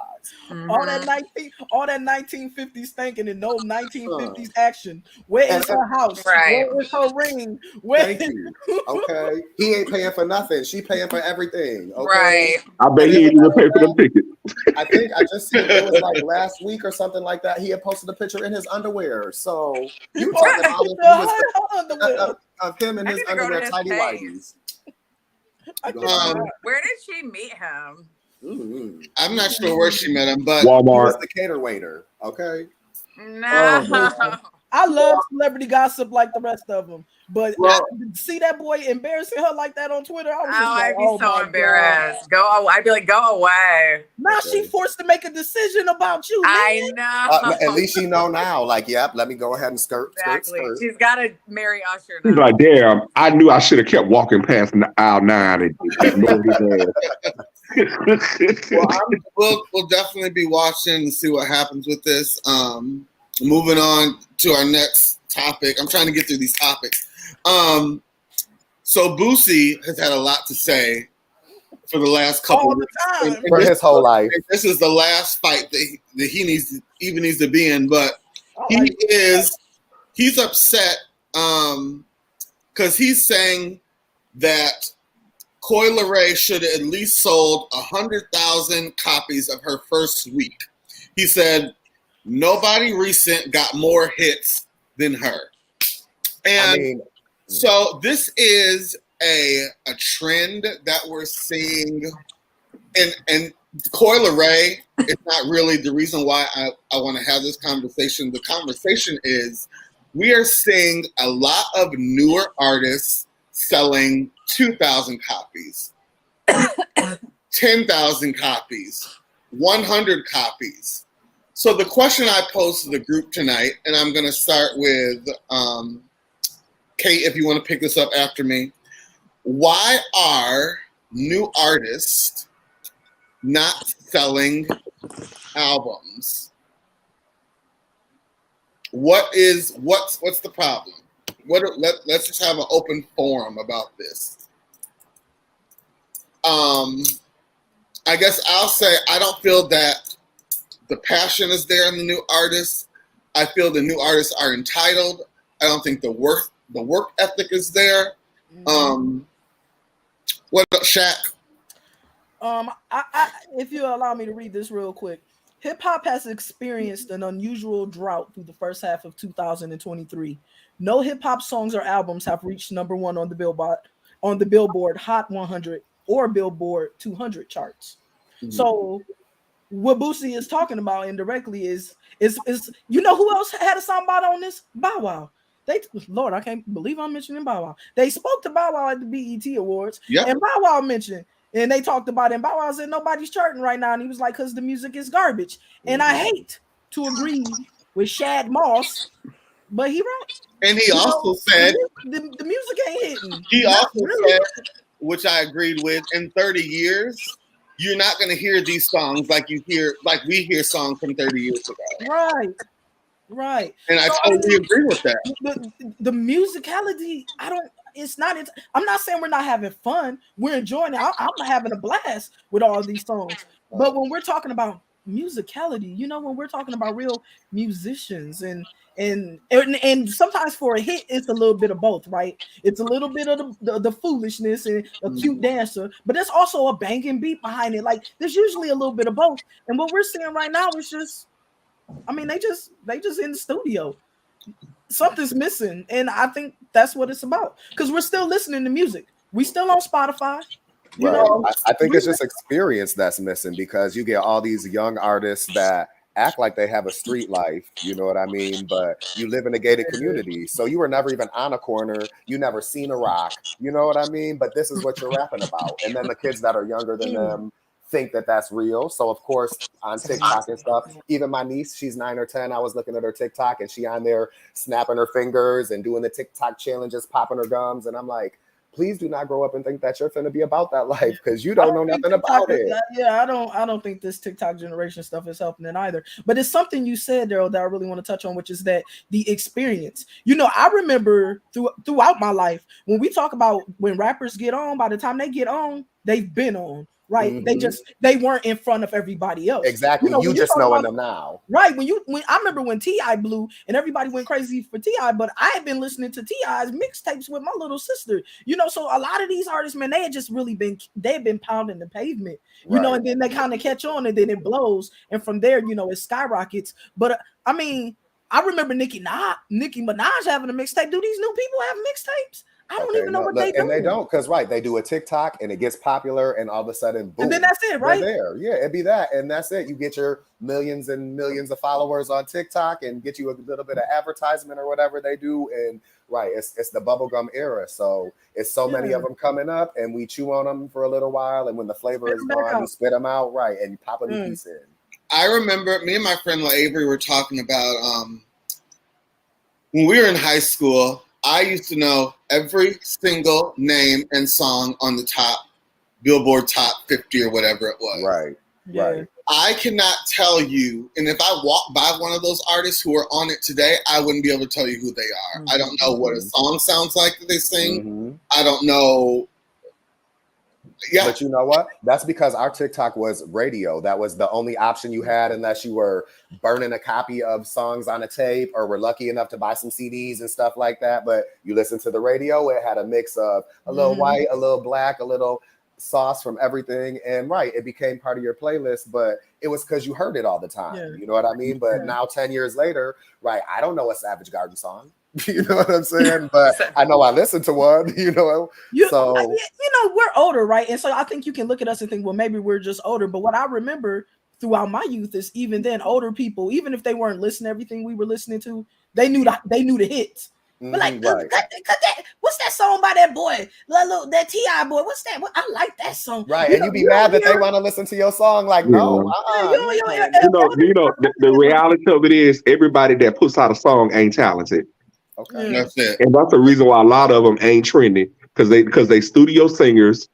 Speaker 4: All that 1950s thinking and no 1950s action. Where is her house?
Speaker 3: Right.
Speaker 4: Where is her ring?
Speaker 2: Thank you. Okay, he ain't paying for nothing. She paying for everything. Okay?
Speaker 3: Right.
Speaker 5: I bet he ain't even pay for them tickets.
Speaker 2: I think I just seen it was like last week or something like that. He had posted a picture in his underweir. So you talking about of him in his underwear, tidy whities.
Speaker 3: Where did she meet him?
Speaker 1: I'm not sure where she met him, but
Speaker 5: Walmart.
Speaker 2: He was the cater waiter. Okay.
Speaker 3: No.
Speaker 4: I love celebrity gossip like the rest of them, but see that boy embarrassing her like that on Twitter. I was just
Speaker 3: I'd be so embarrassed. I'd be like, go away.
Speaker 4: Now she forced to make a decision about you.
Speaker 3: I know.
Speaker 2: At least she know now. Like, yep, let me go ahead and skirt.
Speaker 3: She's got to marry Usher now.
Speaker 5: He's like, damn, I knew I should have kept walking past aisle 9 and ignored his ass.
Speaker 1: We'll definitely be watching to see what happens with this. Moving on to our next topic. I'm trying to get through these topics. So Boosie has had a lot to say for the last couple of weeks.
Speaker 2: For his whole life.
Speaker 1: This is the last fight that he needs to be in, but he's upset because he's saying that Coi Leray should have at least sold 100,000 copies of her first week. He said nobody recent got more hits than her. And so this is a trend that we're seeing, and Coil Ray is not really the reason why I want to have this conversation. The conversation is we are seeing a lot of newer artists selling 2,000 copies, 10,000 copies, 100 copies. So the question I posed to the group tonight, and I'm going to start with Kate, if you want to pick this up after me. Why are new artists not selling albums? What's the problem? Let's just have an open forum about this. I guess I'll say I don't feel that the passion is there in the new artists. I feel the new artists are entitled. I don't think the work ethic is there. What up, Shaq?
Speaker 4: If you allow me to read this real quick, hip hop has experienced an unusual drought through the first half of 2023. No hip hop songs or albums have reached number one on the Billboard Hot 100 or Billboard 200 charts. Mm-hmm. So what Boosie is talking about indirectly is you know who else had a soundbite on this? Bow Wow. Lord, I can't believe I'm mentioning Bow Wow. They spoke to Bow Wow at the BET Awards, and Bow Wow mentioned, and they talked about it, and Bow Wow said nobody's charting right now, and he was like, because the music is garbage. And I hate to agree with Shad Moss, but he right.
Speaker 1: And he also said
Speaker 4: the music ain't hitting.
Speaker 1: He also said, which I agreed with, in 30 years, you're not going to hear these songs like we hear songs from 30 years ago.
Speaker 4: Right.
Speaker 1: And I totally agree with that.
Speaker 4: The musicality, I'm not saying we're not having fun. We're enjoying it. I'm having a blast with all these songs. But when we're talking about musicality, when we're talking about real musicians and sometimes for a hit, it's a little bit of both, right? It's a little bit of the foolishness and a cute dancer, but there's also a banging beat behind it. Like there's usually a little bit of both. And what we're seeing right now is just, they just in the studio. Something's missing, and I think that's what it's about. Because we're still listening to music. We still on Spotify.
Speaker 2: I think it's just experience that's missing, because you get all these young artists that act like they have a street life, you know what I mean? But you live in a gated community, so you were never even on a corner. You never seen a rock, you know what I mean? But this is what you're rapping about, and then the kids that are younger than them think that that's real. So of course on TikTok and stuff, even my niece, she's 9 or 10, I was looking at her TikTok and she on there snapping her fingers and doing the TikTok challenges, popping her gums, and I'm like, please do not grow up and think that you're going to be about that life, because you don't know nothing about it.
Speaker 4: Yeah, I don't think this TikTok generation stuff is helping it either. But it's something you said, Daryl, that I really want to touch on, which is that the experience. I remember throughout my life, when we talk about when rappers get on, by the time they get on, they've been on. Right, mm-hmm. They weren't in front of everybody else.
Speaker 2: Exactly, you just knowing them now.
Speaker 4: Right, when I remember when T.I. blew and everybody went crazy for T.I., but I had been listening to T.I.'s mixtapes with my little sister. So a lot of these artists, man, they had just really been pounding the pavement. And then they kind of catch on, and then it blows, and from there, it skyrockets. But I remember Nicki Minaj having a mixtape. Do these new people have mixtapes? I don't even know what they do.
Speaker 2: And they don't, because they do a TikTok and it gets popular, and all of a sudden, boom.
Speaker 4: And then that's it, right?
Speaker 2: There. Yeah, it'd be that. And that's it. You get your millions and millions of followers on TikTok and get you a little bit of advertisement or whatever they do. And it's the bubblegum era. So it's so many of them coming up, and we chew on them for a little while. And when the flavor is gone, you spit them out, and you pop a new piece in.
Speaker 1: I remember me and my friend Avery were talking about when we were in high school, I used to know every single name and song on the top Billboard Top 50 or whatever it was.
Speaker 2: Right.
Speaker 1: I cannot tell you, and if I walk by one of those artists who are on it today, I wouldn't be able to tell you who they are. Mm-hmm. I don't know what a song sounds like that they sing. Mm-hmm. I don't know. Yeah.
Speaker 2: But you know what? That's because our TikTok was radio. That was the only option you had, unless you were burning a copy of songs on a tape or were lucky enough to buy some CDs and stuff like that. But you listen to the radio, it had a mix of a little white, a little black, a little sauce from everything. And right, it became part of your playlist, but it was because you heard it all the time.
Speaker 4: Yeah.
Speaker 2: You know what I mean? But now 10 years later, right, I don't know a Savage Garden song. You know what I'm saying? But I know I listened to one, you know. So
Speaker 4: we're older, right? And so I think you can look at us and think, well, maybe we're just older. But what I remember throughout my youth is even then, older people, even if they weren't listening to everything we were listening to, they knew the hits. But like,
Speaker 2: right.
Speaker 4: what's that song by that boy, that T.I. boy? What's that? I like that song.
Speaker 2: Right, and you be mad that they want to listen to your song. Like, no,
Speaker 5: the reality of it is everybody that puts out a song ain't talented.
Speaker 2: Okay,
Speaker 1: that's it.
Speaker 5: And that's the reason why a lot of them ain't trending because they studio singers,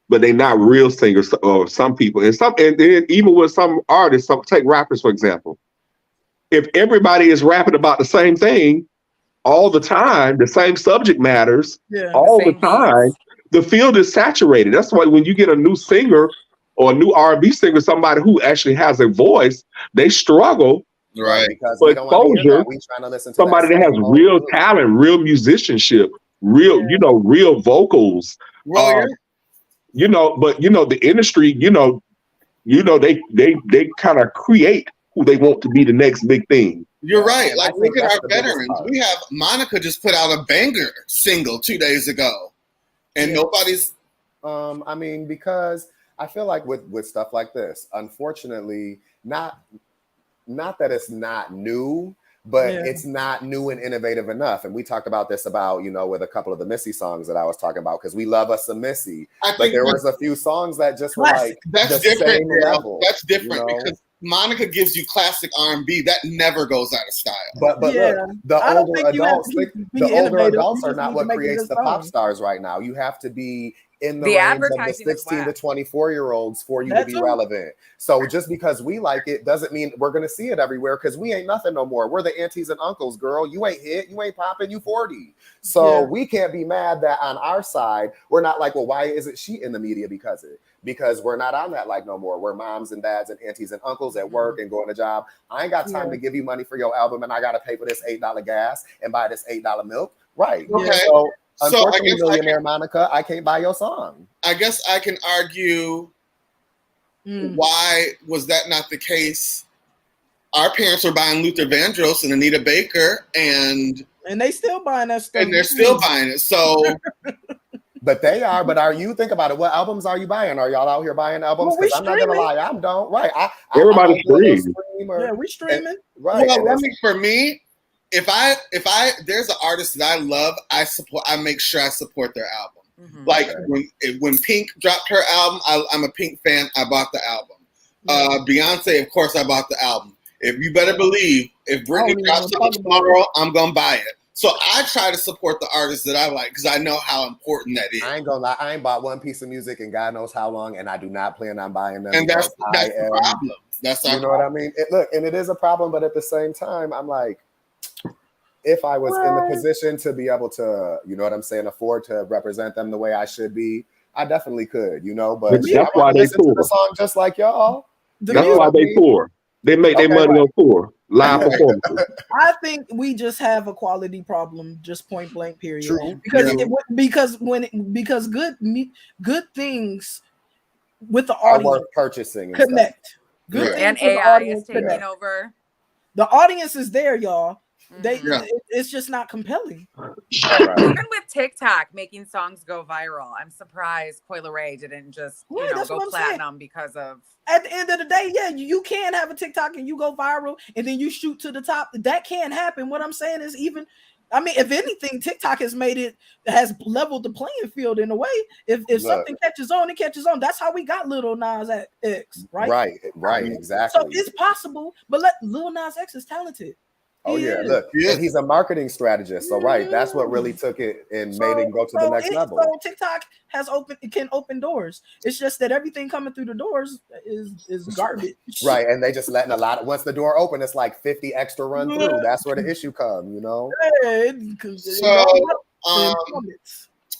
Speaker 5: but they not real singers. Or some people, and then even with some artists, take rappers for example. If everybody is rapping about the same thing all the time, the same subject matters all the time, the field is saturated. That's why when you get a new singer or a new R&B singer, somebody who actually has a voice, they struggle.
Speaker 1: Right.
Speaker 2: Because
Speaker 5: for
Speaker 2: we don't want to hear
Speaker 5: exposure.
Speaker 2: that. We trying to listen to
Speaker 5: Somebody that has real talent, real musicianship, real vocals.
Speaker 1: Well,
Speaker 5: but the industry, they kind of create who they want to be the next big thing.
Speaker 1: You're right. Like, look at our veterans. We have Monica just put out a banger single 2 days ago, and nobody's.
Speaker 2: I mean, because I feel like with stuff like this, unfortunately, not that it's not new, but it's not new and innovative enough. And we talked about this with a couple of the Missy songs that I was talking about, because we love us some Missy. But there was a few songs that just were like
Speaker 1: that's
Speaker 2: the
Speaker 1: different,
Speaker 2: same level.
Speaker 1: That's different because Monica gives you classic R&B that never goes out of style.
Speaker 2: But look, the older adults are not what creates the pop stars right now. You have to be in the range of the 16 to 24-year-olds for you to be relevant. So just because we like it doesn't mean we're going to see it everywhere, because we ain't nothing no more. We're the aunties and uncles, girl. You ain't hit, you ain't popping, you 40. So we can't be mad that on our side, we're not like, well, why isn't she in the media because we're not on that like no more. We're moms and dads and aunties and uncles at work and going to job. I ain't got time to give you money for your album, and I got to pay for this $8 gas and buy this $8 milk. Right.
Speaker 1: Okay.
Speaker 2: So unfortunately,
Speaker 1: I
Speaker 2: Millionaire Monica, I can't buy your song.
Speaker 1: I guess I can argue why was that not the case? Our parents were buying Luther Vandross and Anita Baker, and
Speaker 4: they still buying that stuff.
Speaker 1: And they're still buying it. So
Speaker 2: But they are. But are you, think about it, what albums are you buying? Are y'all out here buying albums? Because I'm not gonna lie, I don't. Right.
Speaker 5: Everybody's streaming.
Speaker 4: We streaming.
Speaker 2: Right.
Speaker 1: Well, for me, if I there's an artist that I love, I make sure I support their album. Mm-hmm. Like when Pink dropped her album, I'm a Pink fan. I bought the album. Beyonce, of course, I bought the album. If you better believe, if Britney drops something tomorrow, I'm gonna buy it. So I try to support the artists that I like because I know how important that is.
Speaker 2: I ain't gonna lie, I ain't bought one piece of music in God knows how long, and I do not plan on buying them.
Speaker 1: And that's the problem. That's our
Speaker 2: problem. What I mean? And it is a problem, but at the same time, I'm like, if I was in the position to be able to, you know what I'm saying, afford to represent them the way I should be, I definitely could, But
Speaker 5: that's why they tour.
Speaker 2: The song just like y'all.
Speaker 5: That's why they tour. They make their money on tour. Live performances.
Speaker 4: I think we just have a quality problem, just point blank. Period.
Speaker 2: True.
Speaker 4: Because good things with the audience
Speaker 2: are worth purchasing.
Speaker 4: Connect. Good things
Speaker 3: and AI is taking over.
Speaker 4: The audience is there, y'all. It's just not compelling.
Speaker 3: Even with TikTok making songs go viral, I'm surprised Coil Ray didn't just go platinum because of.
Speaker 4: At the end of the day, you can have a TikTok and you go viral and then you shoot to the top. That can happen. What I'm saying is if anything, TikTok has leveled the playing field in a way. If something catches on, it catches on. That's how we got Lil Nas X, right?
Speaker 2: Right, exactly.
Speaker 4: So it's possible, but Lil Nas X is talented.
Speaker 2: Oh yeah, look, and he's a marketing strategist. So that's what really took it and made it go to the next level.
Speaker 4: So TikTok can open doors. It's just that everything coming through the doors is garbage.
Speaker 2: Right, and they just letting once the door open, it's like 50 extra run through. That's where the issue comes,
Speaker 1: So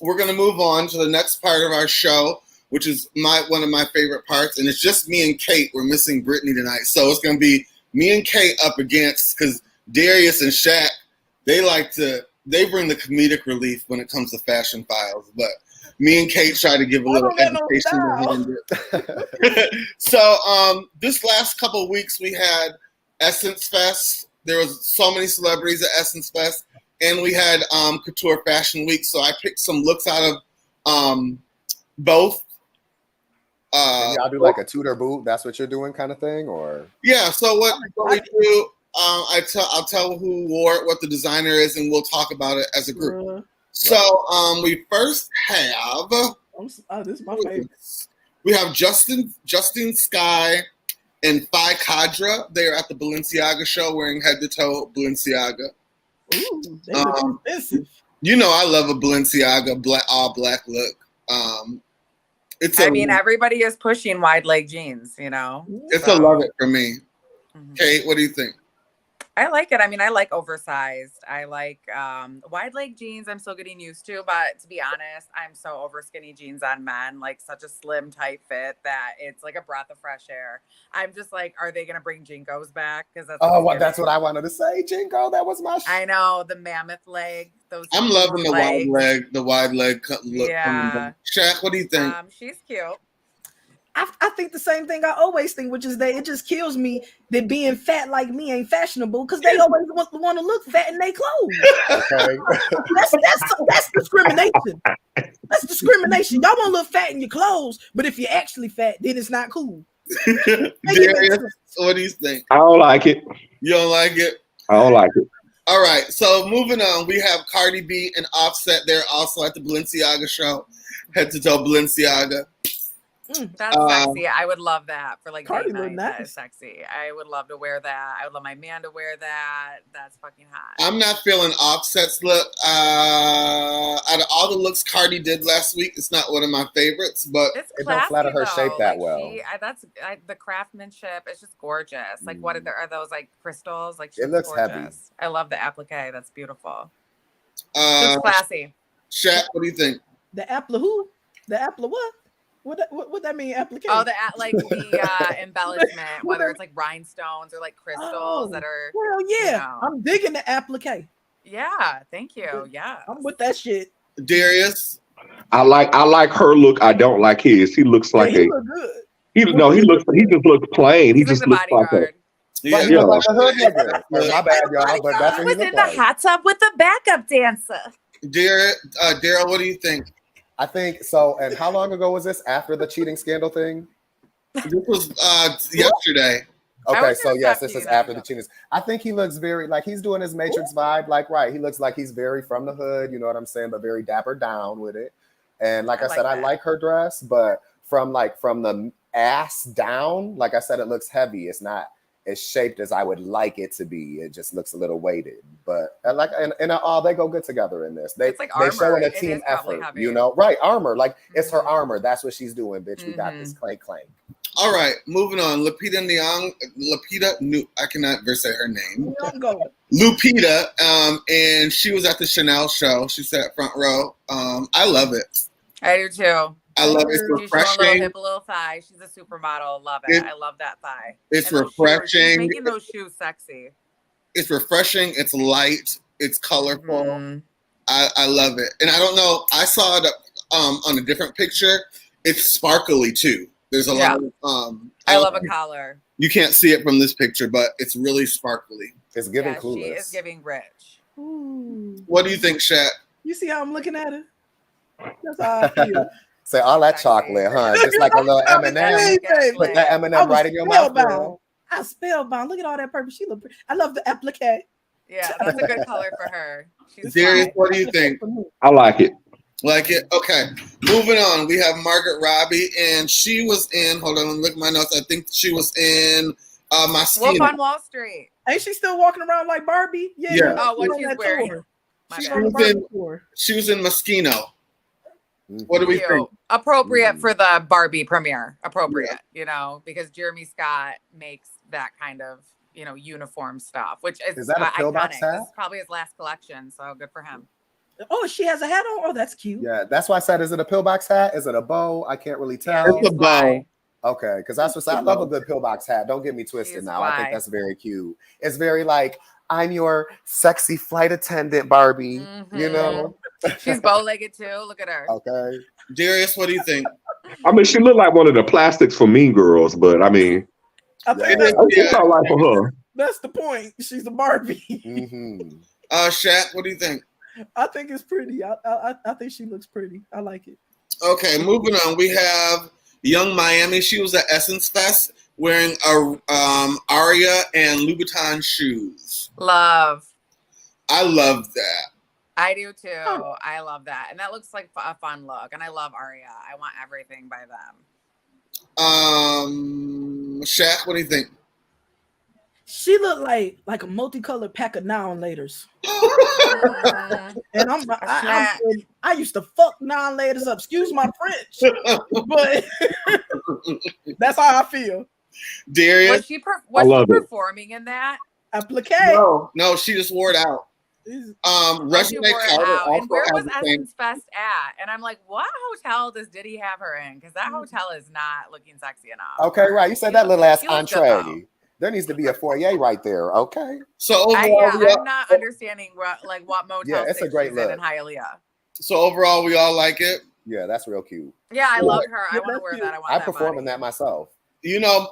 Speaker 1: we're gonna move on to the next part of our show, which is one of my favorite parts, and it's just me and Kate. We're missing Brittany tonight, so it's gonna be me and Kate up against, because Darius and Shaq, they bring the comedic relief when it comes to Fashion Files. But Me and Kate try to give a little
Speaker 4: don't got no
Speaker 1: education
Speaker 4: style.
Speaker 1: behind it. So this last couple of weeks we had Essence Fest. There was so many celebrities at Essence Fest, and we had Couture Fashion Week. So I picked some looks out of both.
Speaker 2: Y'all do like a Tudor boot? That's what you're doing, kind of thing, or?
Speaker 1: Yeah. So what we do? I'll tell who wore it, what the designer is, and we'll talk about it as a group. So we first have.
Speaker 4: This is my favorite.
Speaker 1: We have Justine Skye and Phi Kadra. They are at the Balenciaga show wearing head to toe Balenciaga.
Speaker 4: Ooh, they look expensive.
Speaker 1: You know I love a Balenciaga all black look.
Speaker 3: Everybody is pushing wide leg jeans, you know.
Speaker 1: It's a love it for me. Mm-hmm. Kate, what do you think?
Speaker 3: I like it. I mean, I like oversized. I like wide leg jeans. I'm still getting used to, but to be honest, I'm so over skinny jeans on men, like such a slim, tight fit that it's like a breath of fresh air. I'm just like, are they going to bring Jinkos back? Because
Speaker 2: that's what I wanted to say. Jinko, that was my.
Speaker 3: I know the mammoth leg.
Speaker 1: I'm loving the wide leg look.
Speaker 3: Yeah.
Speaker 1: Shaq, what do you think?
Speaker 3: She's cute.
Speaker 4: I think the same thing I always think, which is that it just kills me that being fat like me ain't fashionable because they always want to look fat in their clothes.
Speaker 2: Okay.
Speaker 4: That's discrimination. That's discrimination. Y'all want to look fat in your clothes, but if you're actually fat, then it's not cool.
Speaker 1: Darius, what do you think?
Speaker 5: I don't like it.
Speaker 1: You don't like it?
Speaker 5: I don't like it.
Speaker 1: All right, so moving on, we have Cardi B and Offset. They're also at the Balenciaga show. Head to toe Balenciaga.
Speaker 3: That's sexy. I would love that for like
Speaker 4: Cardi
Speaker 3: date night.
Speaker 4: nice.
Speaker 3: That is sexy. I would love to wear that. I would love my man to wear that. That's fucking hot.
Speaker 1: I'm not feeling Offset's look. Out of all the looks Cardi did last week, it's not one of my favorites, but
Speaker 3: it's
Speaker 2: it
Speaker 3: classy,
Speaker 2: don't flatter her shape that well.
Speaker 3: The craftsmanship is just gorgeous. Like, what are those like crystals? Like,
Speaker 2: it looks
Speaker 3: gorgeous.
Speaker 2: heavy.
Speaker 3: I love the applique. That's beautiful. It's classy.
Speaker 1: Shaq, what do you think?
Speaker 4: The apple who? The apple what? What that mean? Application?
Speaker 3: Oh, the embellishment, whether it's like rhinestones or like crystals that are.
Speaker 4: Well, yeah,
Speaker 3: you know.
Speaker 4: I'm digging the applique.
Speaker 3: Yeah, thank you. Yeah,
Speaker 4: I'm with that shit.
Speaker 1: Darius,
Speaker 5: I like her look. I don't like his. He looks like
Speaker 4: he look good.
Speaker 5: He just looks plain. He just looks like a.
Speaker 2: Yeah, he looks like a hood nigga. My bad, y'all. But that's
Speaker 3: he
Speaker 2: what
Speaker 3: was
Speaker 2: he
Speaker 3: in
Speaker 2: looked
Speaker 3: the
Speaker 2: like.
Speaker 3: hot tub with the backup dancer.
Speaker 1: Daryl, what do you think?
Speaker 2: I think so. And how long ago was this? After the cheating scandal thing?
Speaker 1: This was yesterday.
Speaker 2: Okay, so yes, this is after the cheating. I think he looks very like he's doing his Matrix vibe. Like, right, he looks like he's very from the hood. You know what I'm saying? But very dapper down with it. And like I said, I like her dress, but from the ass down, like I said, it looks heavy. It's not as shaped as I would like it to be. It just looks a little weighted. But they go good together in this. They showing a team effort, you know? Right, armor. Like it's her armor. That's what she's doing, bitch. We got this clank.
Speaker 1: All right, moving on. Lupita Nyong'o. I cannot ever say her name. Lupita, and she was at the Chanel show. She sat front row. I love it.
Speaker 3: I do too.
Speaker 1: I love it. It's refreshing.
Speaker 3: She's showing a little hip, a little thigh. She's a supermodel. Love it. I love that thigh.
Speaker 1: It's refreshing.
Speaker 3: She's making those shoes sexy.
Speaker 1: It's refreshing. It's light. It's colorful. Mm-hmm. I love it. And I don't know. I saw it on a different picture. It's sparkly too. There's a lot of
Speaker 3: I love a collar.
Speaker 1: You can't see it from this picture, but it's really sparkly.
Speaker 2: It's giving clueless.
Speaker 3: She is giving rich.
Speaker 4: Ooh.
Speaker 1: What do you think, Shaq?
Speaker 4: You see how I'm looking at it? That's how I feel.
Speaker 2: Say all that chocolate, huh? Just like a little M&M. Put that M&M right in your mouth.
Speaker 4: I spellbound. Look at all that purple. She look pretty. I love the applique.
Speaker 3: Yeah, that's a good color for her.
Speaker 1: Darius, what do you think?
Speaker 5: I like it.
Speaker 1: Like it? Okay. Moving on. We have Margaret Robbie, and she was in, hold on, let me look at my notes. I think she was in Moschino.
Speaker 3: Wolf on Wall Street.
Speaker 4: Ain't she still walking around like Barbie? Yeah.
Speaker 3: Oh, what she's wearing.
Speaker 1: She was in Moschino. What do we think?
Speaker 3: Appropriate for the Barbie premiere. Appropriate, you know, because Jeremy Scott makes that kind of, you know, uniform stuff, which is
Speaker 2: that a pillbox hat?
Speaker 3: This is probably his last collection, so good for him.
Speaker 4: Oh, she has a hat on? Oh, that's cute.
Speaker 2: Yeah, that's why I said, is it a pillbox hat? Is it a bow? I can't really tell.
Speaker 1: It's a bow.
Speaker 2: Okay, because that's what I love a good pillbox hat. Don't get me twisted now. I think that's very cute. It's very like, I'm your sexy flight attendant, Barbie. Mm-hmm. You know?
Speaker 3: She's bow-legged too. Look at her.
Speaker 2: Okay.
Speaker 1: Darius, what do you think?
Speaker 5: I mean, she looked like one of the plastics for Mean Girls, but I mean,
Speaker 4: I think
Speaker 1: Yeah.
Speaker 5: it's all right for her.
Speaker 4: that's the point. She's a Barbie.
Speaker 2: Mm-hmm.
Speaker 1: Shaq, what do you think?
Speaker 4: I think it's pretty. I think she looks pretty. I like it.
Speaker 1: Okay, moving on. We have Young Miami. She was at Essence Fest wearing a Aria and Louboutin shoes.
Speaker 3: Love.
Speaker 1: I love that.
Speaker 3: I do too. I love that. And that looks like a fun look. And I love Aria. I want everything by them.
Speaker 1: Shaq, what do you think?
Speaker 4: She looked like a multicolored pack of noun laters. And I used to fuck noun laters up. Excuse my French, but that's how I feel.
Speaker 1: Darius?
Speaker 3: Was she performing in that?
Speaker 4: Applique.
Speaker 1: No, she just wore it out.
Speaker 3: She wore it out. And where was
Speaker 1: has the same-
Speaker 3: Essence Fest at? And I'm like, what hotel does Diddy have her in? Because that hotel is not looking sexy enough.
Speaker 2: Okay, right. You said that little ass
Speaker 3: She looks good,
Speaker 2: entree.
Speaker 3: though.
Speaker 2: There needs to be a foyer right there. Okay.
Speaker 1: So overall,
Speaker 3: I'm not understanding what motel
Speaker 2: it's a
Speaker 3: 6
Speaker 2: great
Speaker 3: she's in
Speaker 2: look.
Speaker 3: Hialeah.
Speaker 1: So overall, we all like it.
Speaker 2: Yeah, that's real cute.
Speaker 3: Yeah, I love her. I
Speaker 4: Yeah,
Speaker 3: want to
Speaker 4: that's
Speaker 3: wear
Speaker 4: cute.
Speaker 3: that. I want
Speaker 2: I
Speaker 3: that
Speaker 2: perform
Speaker 3: body.
Speaker 2: in that myself.
Speaker 1: You know,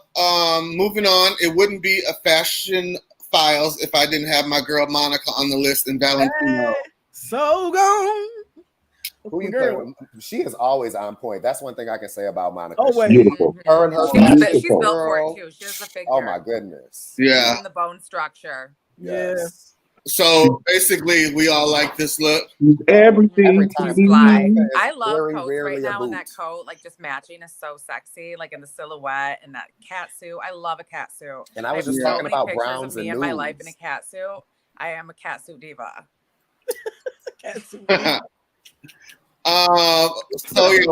Speaker 1: moving on, it wouldn't be a fashion files if I didn't have my girl Monica on the list and Valentino.
Speaker 4: Hey, so gone.
Speaker 2: Who you
Speaker 4: Girl.
Speaker 2: think? She is always on point. That's one thing I can say about Monica.
Speaker 4: Always.
Speaker 5: Beautiful.
Speaker 2: Her and her
Speaker 3: She's built for it too. She has the figure.
Speaker 2: Oh my goodness.
Speaker 1: Yeah.
Speaker 3: And the bone structure.
Speaker 2: Yes.
Speaker 1: So basically, we all like this look.
Speaker 5: Everything.
Speaker 2: Every time.
Speaker 3: She's fly.
Speaker 2: Monica is
Speaker 3: I love
Speaker 2: very
Speaker 3: coats
Speaker 2: rarely
Speaker 3: right
Speaker 2: a
Speaker 3: now, and that
Speaker 2: boot.
Speaker 3: coat, like just matching, is so sexy. Like in the silhouette and that cat suit. I love a cat suit.
Speaker 2: And I was
Speaker 3: have
Speaker 2: just
Speaker 3: so
Speaker 2: talking
Speaker 3: many
Speaker 2: about
Speaker 3: pictures
Speaker 2: browns
Speaker 3: of me
Speaker 2: and
Speaker 3: in my life in a
Speaker 2: nudes.
Speaker 3: cat suit. I am a cat suit diva.
Speaker 1: So yeah,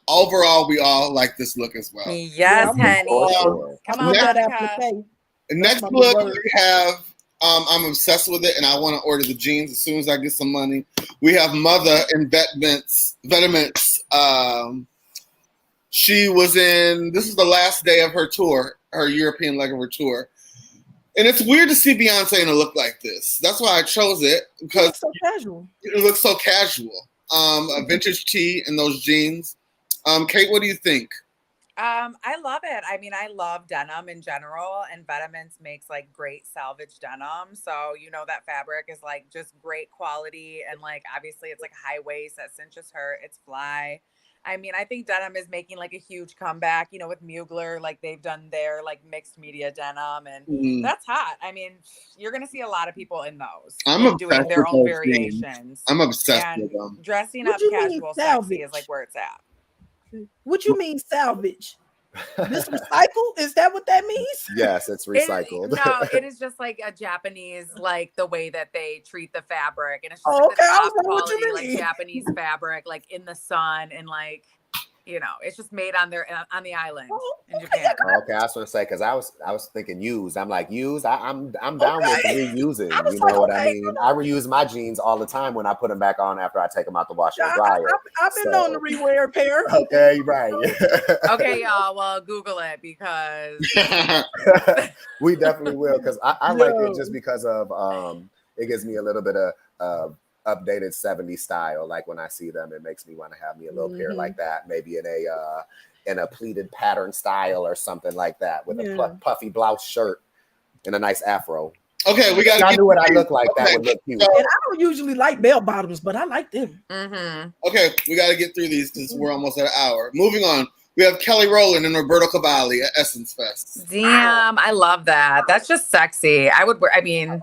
Speaker 1: overall we all like this look as well.
Speaker 3: Yes,
Speaker 4: I'm
Speaker 3: honey.
Speaker 2: sure.
Speaker 3: Come
Speaker 4: I'm
Speaker 3: on,
Speaker 4: with that
Speaker 3: Monica.
Speaker 4: applique.
Speaker 1: Next
Speaker 4: my
Speaker 1: look
Speaker 4: word.
Speaker 1: we have. I'm obsessed with it, and I want to order the jeans as soon as I get some money. We have Mother in Vetements. She was in. This is the last day of her tour, her European leg of her tour, and it's weird to see Beyonce in a look like this. That's why I chose it, because
Speaker 4: It's so casual.
Speaker 1: it looks so casual. A vintage tee and those jeans. Kate, what do you think?
Speaker 3: I love it. I mean, I love denim in general, and Vetements makes like great salvage denim. So, you know, that fabric is like just great quality. And like, obviously it's like high waist that cinches her. It's fly. I mean, I think denim is making like a huge comeback, you know, with Mugler, like they've done their like mixed media denim, and that's hot. I mean, you're going to see a lot of people in those doing their own variations.
Speaker 1: I'm obsessed
Speaker 3: And
Speaker 1: with them.
Speaker 3: dressing
Speaker 4: What
Speaker 3: up
Speaker 4: you mean
Speaker 3: casual
Speaker 4: salvage?
Speaker 3: sexy is like where it's at.
Speaker 4: What you mean salvage? This recycle? Is that what that means?
Speaker 2: Yes, it's recycled.
Speaker 3: No, it is just like a Japanese, like the way that they treat the fabric, and it's just
Speaker 4: Oh,
Speaker 3: like
Speaker 4: okay.
Speaker 3: the
Speaker 4: I was
Speaker 3: top
Speaker 4: like, what you
Speaker 3: quality, like
Speaker 4: mean?
Speaker 3: Japanese fabric, like in the sun, and like, you know, it's just made on the island in Japan.
Speaker 2: Okay, I was gonna say because I was thinking used. I'm like used. I'm down with reusing.
Speaker 4: I was
Speaker 2: You know
Speaker 4: like,
Speaker 2: what I
Speaker 4: okay,
Speaker 2: mean? I reuse my jeans all the time when I put them back on after I take them out the washer and dryer.
Speaker 4: I've been
Speaker 2: So-
Speaker 4: on the rewear pair.
Speaker 2: Okay, right.
Speaker 3: Okay, y'all. Well, Google it because
Speaker 2: We definitely will because I like
Speaker 4: Yo.
Speaker 2: it just because of it gives me a little bit of updated 70s style. Like when I see them, it makes me want to have me a little pair like that, maybe in a pleated pattern style or something like that with a puffy blouse shirt and a nice afro.
Speaker 1: Okay, we got.
Speaker 2: If I knew what I look like, that would look cute.
Speaker 1: So,
Speaker 4: And I don't usually like bell bottoms, but I like them.
Speaker 1: okay, we got to get through these because we're almost at an hour. Moving on, we have Kelly Rowland and Roberto Cavalli at Essence Fest.
Speaker 3: damn, I love that. That's just sexy. I mean,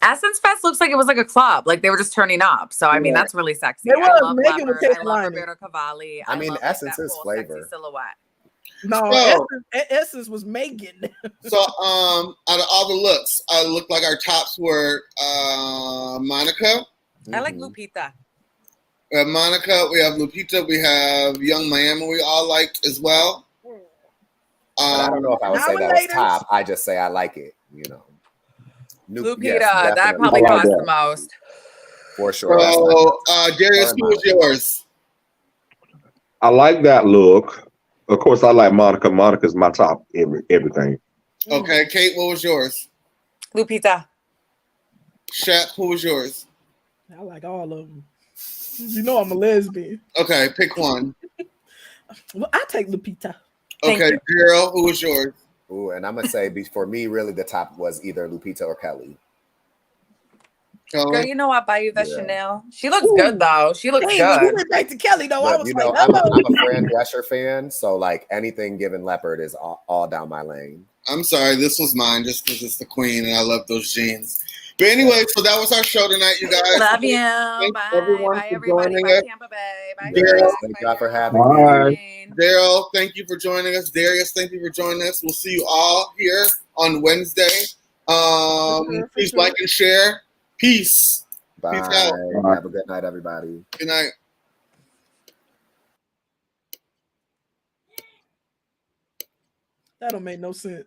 Speaker 3: Essence Fest looks like it was like a club, like they were just turning up. So I mean, that's really sexy.
Speaker 4: It
Speaker 3: I
Speaker 4: was.
Speaker 3: love
Speaker 4: Megan was
Speaker 3: leopard. I love
Speaker 4: headlining.
Speaker 3: Roberto Cavalli.
Speaker 2: I mean,
Speaker 3: love,
Speaker 2: Essence
Speaker 3: that
Speaker 2: is
Speaker 3: whole
Speaker 2: flavor.
Speaker 3: sexy silhouette.
Speaker 4: No,
Speaker 1: So-
Speaker 4: Essence was Megan.
Speaker 1: So, out of all the looks, I looked like our tops were Monica.
Speaker 3: I like
Speaker 2: Mhm.
Speaker 3: Lupita.
Speaker 1: We have Monica. We have Lupita. We have Young Miami. We all liked as well.
Speaker 2: But I don't know if I would say that was
Speaker 4: Nominators.
Speaker 2: top. I just say I like it. You know,
Speaker 3: Lupita,
Speaker 2: yes,
Speaker 3: that probably
Speaker 5: I like
Speaker 3: cost
Speaker 5: that.
Speaker 3: the most.
Speaker 2: for sure. That's
Speaker 1: So, Darius, who was yours?
Speaker 5: I like that look. Of course, I like Monica. Monica's my top everything.
Speaker 1: Okay, Kate, what was yours?
Speaker 3: Lupita.
Speaker 1: Shaq, who was yours?
Speaker 4: I like all of them. You know I'm a lesbian.
Speaker 1: Okay, pick one.
Speaker 4: Well, I take Lupita.
Speaker 3: Thank
Speaker 1: Okay,
Speaker 3: you.
Speaker 1: Gerald, who was yours?
Speaker 2: Ooh, and I'm gonna say for me, really, the top was either Lupita or Kelly.
Speaker 3: Girl,
Speaker 1: Kelly?
Speaker 3: you know I buy you that
Speaker 2: Yeah.
Speaker 3: Chanel. She looks
Speaker 4: Ooh.
Speaker 3: good though. She looks
Speaker 4: Dang, when we
Speaker 3: good.
Speaker 4: went back to Kelly though, I
Speaker 2: But
Speaker 4: was
Speaker 2: you
Speaker 4: like,
Speaker 2: know, I'm
Speaker 4: hello.
Speaker 2: a Fran Drescher fan, so like anything given leopard is all down my lane.
Speaker 1: I'm sorry, this was mine just because it's the queen and I love those jeans. But anyway, so that was our show tonight, you guys.
Speaker 3: Love you.
Speaker 1: Thanks
Speaker 3: Bye.
Speaker 1: everyone
Speaker 3: Bye
Speaker 1: for
Speaker 3: everybody.
Speaker 1: joining
Speaker 3: Bye
Speaker 1: us.
Speaker 3: Tampa Bay. Bye
Speaker 2: Yes,
Speaker 1: Daryl.
Speaker 3: Jack.
Speaker 2: thank
Speaker 3: Bye
Speaker 2: y'all for
Speaker 3: Daryl.
Speaker 2: having me.
Speaker 5: Bye.
Speaker 3: Jane.
Speaker 1: Daryl, thank you for joining us. Darius, thank you for joining us. We'll see you all here on Wednesday.
Speaker 4: For
Speaker 1: Please
Speaker 4: sure.
Speaker 1: like and share. Peace.
Speaker 2: Bye.
Speaker 1: Peace out.
Speaker 5: Bye.
Speaker 2: Have a good night, everybody.
Speaker 1: Good night.
Speaker 4: That don't make no sense.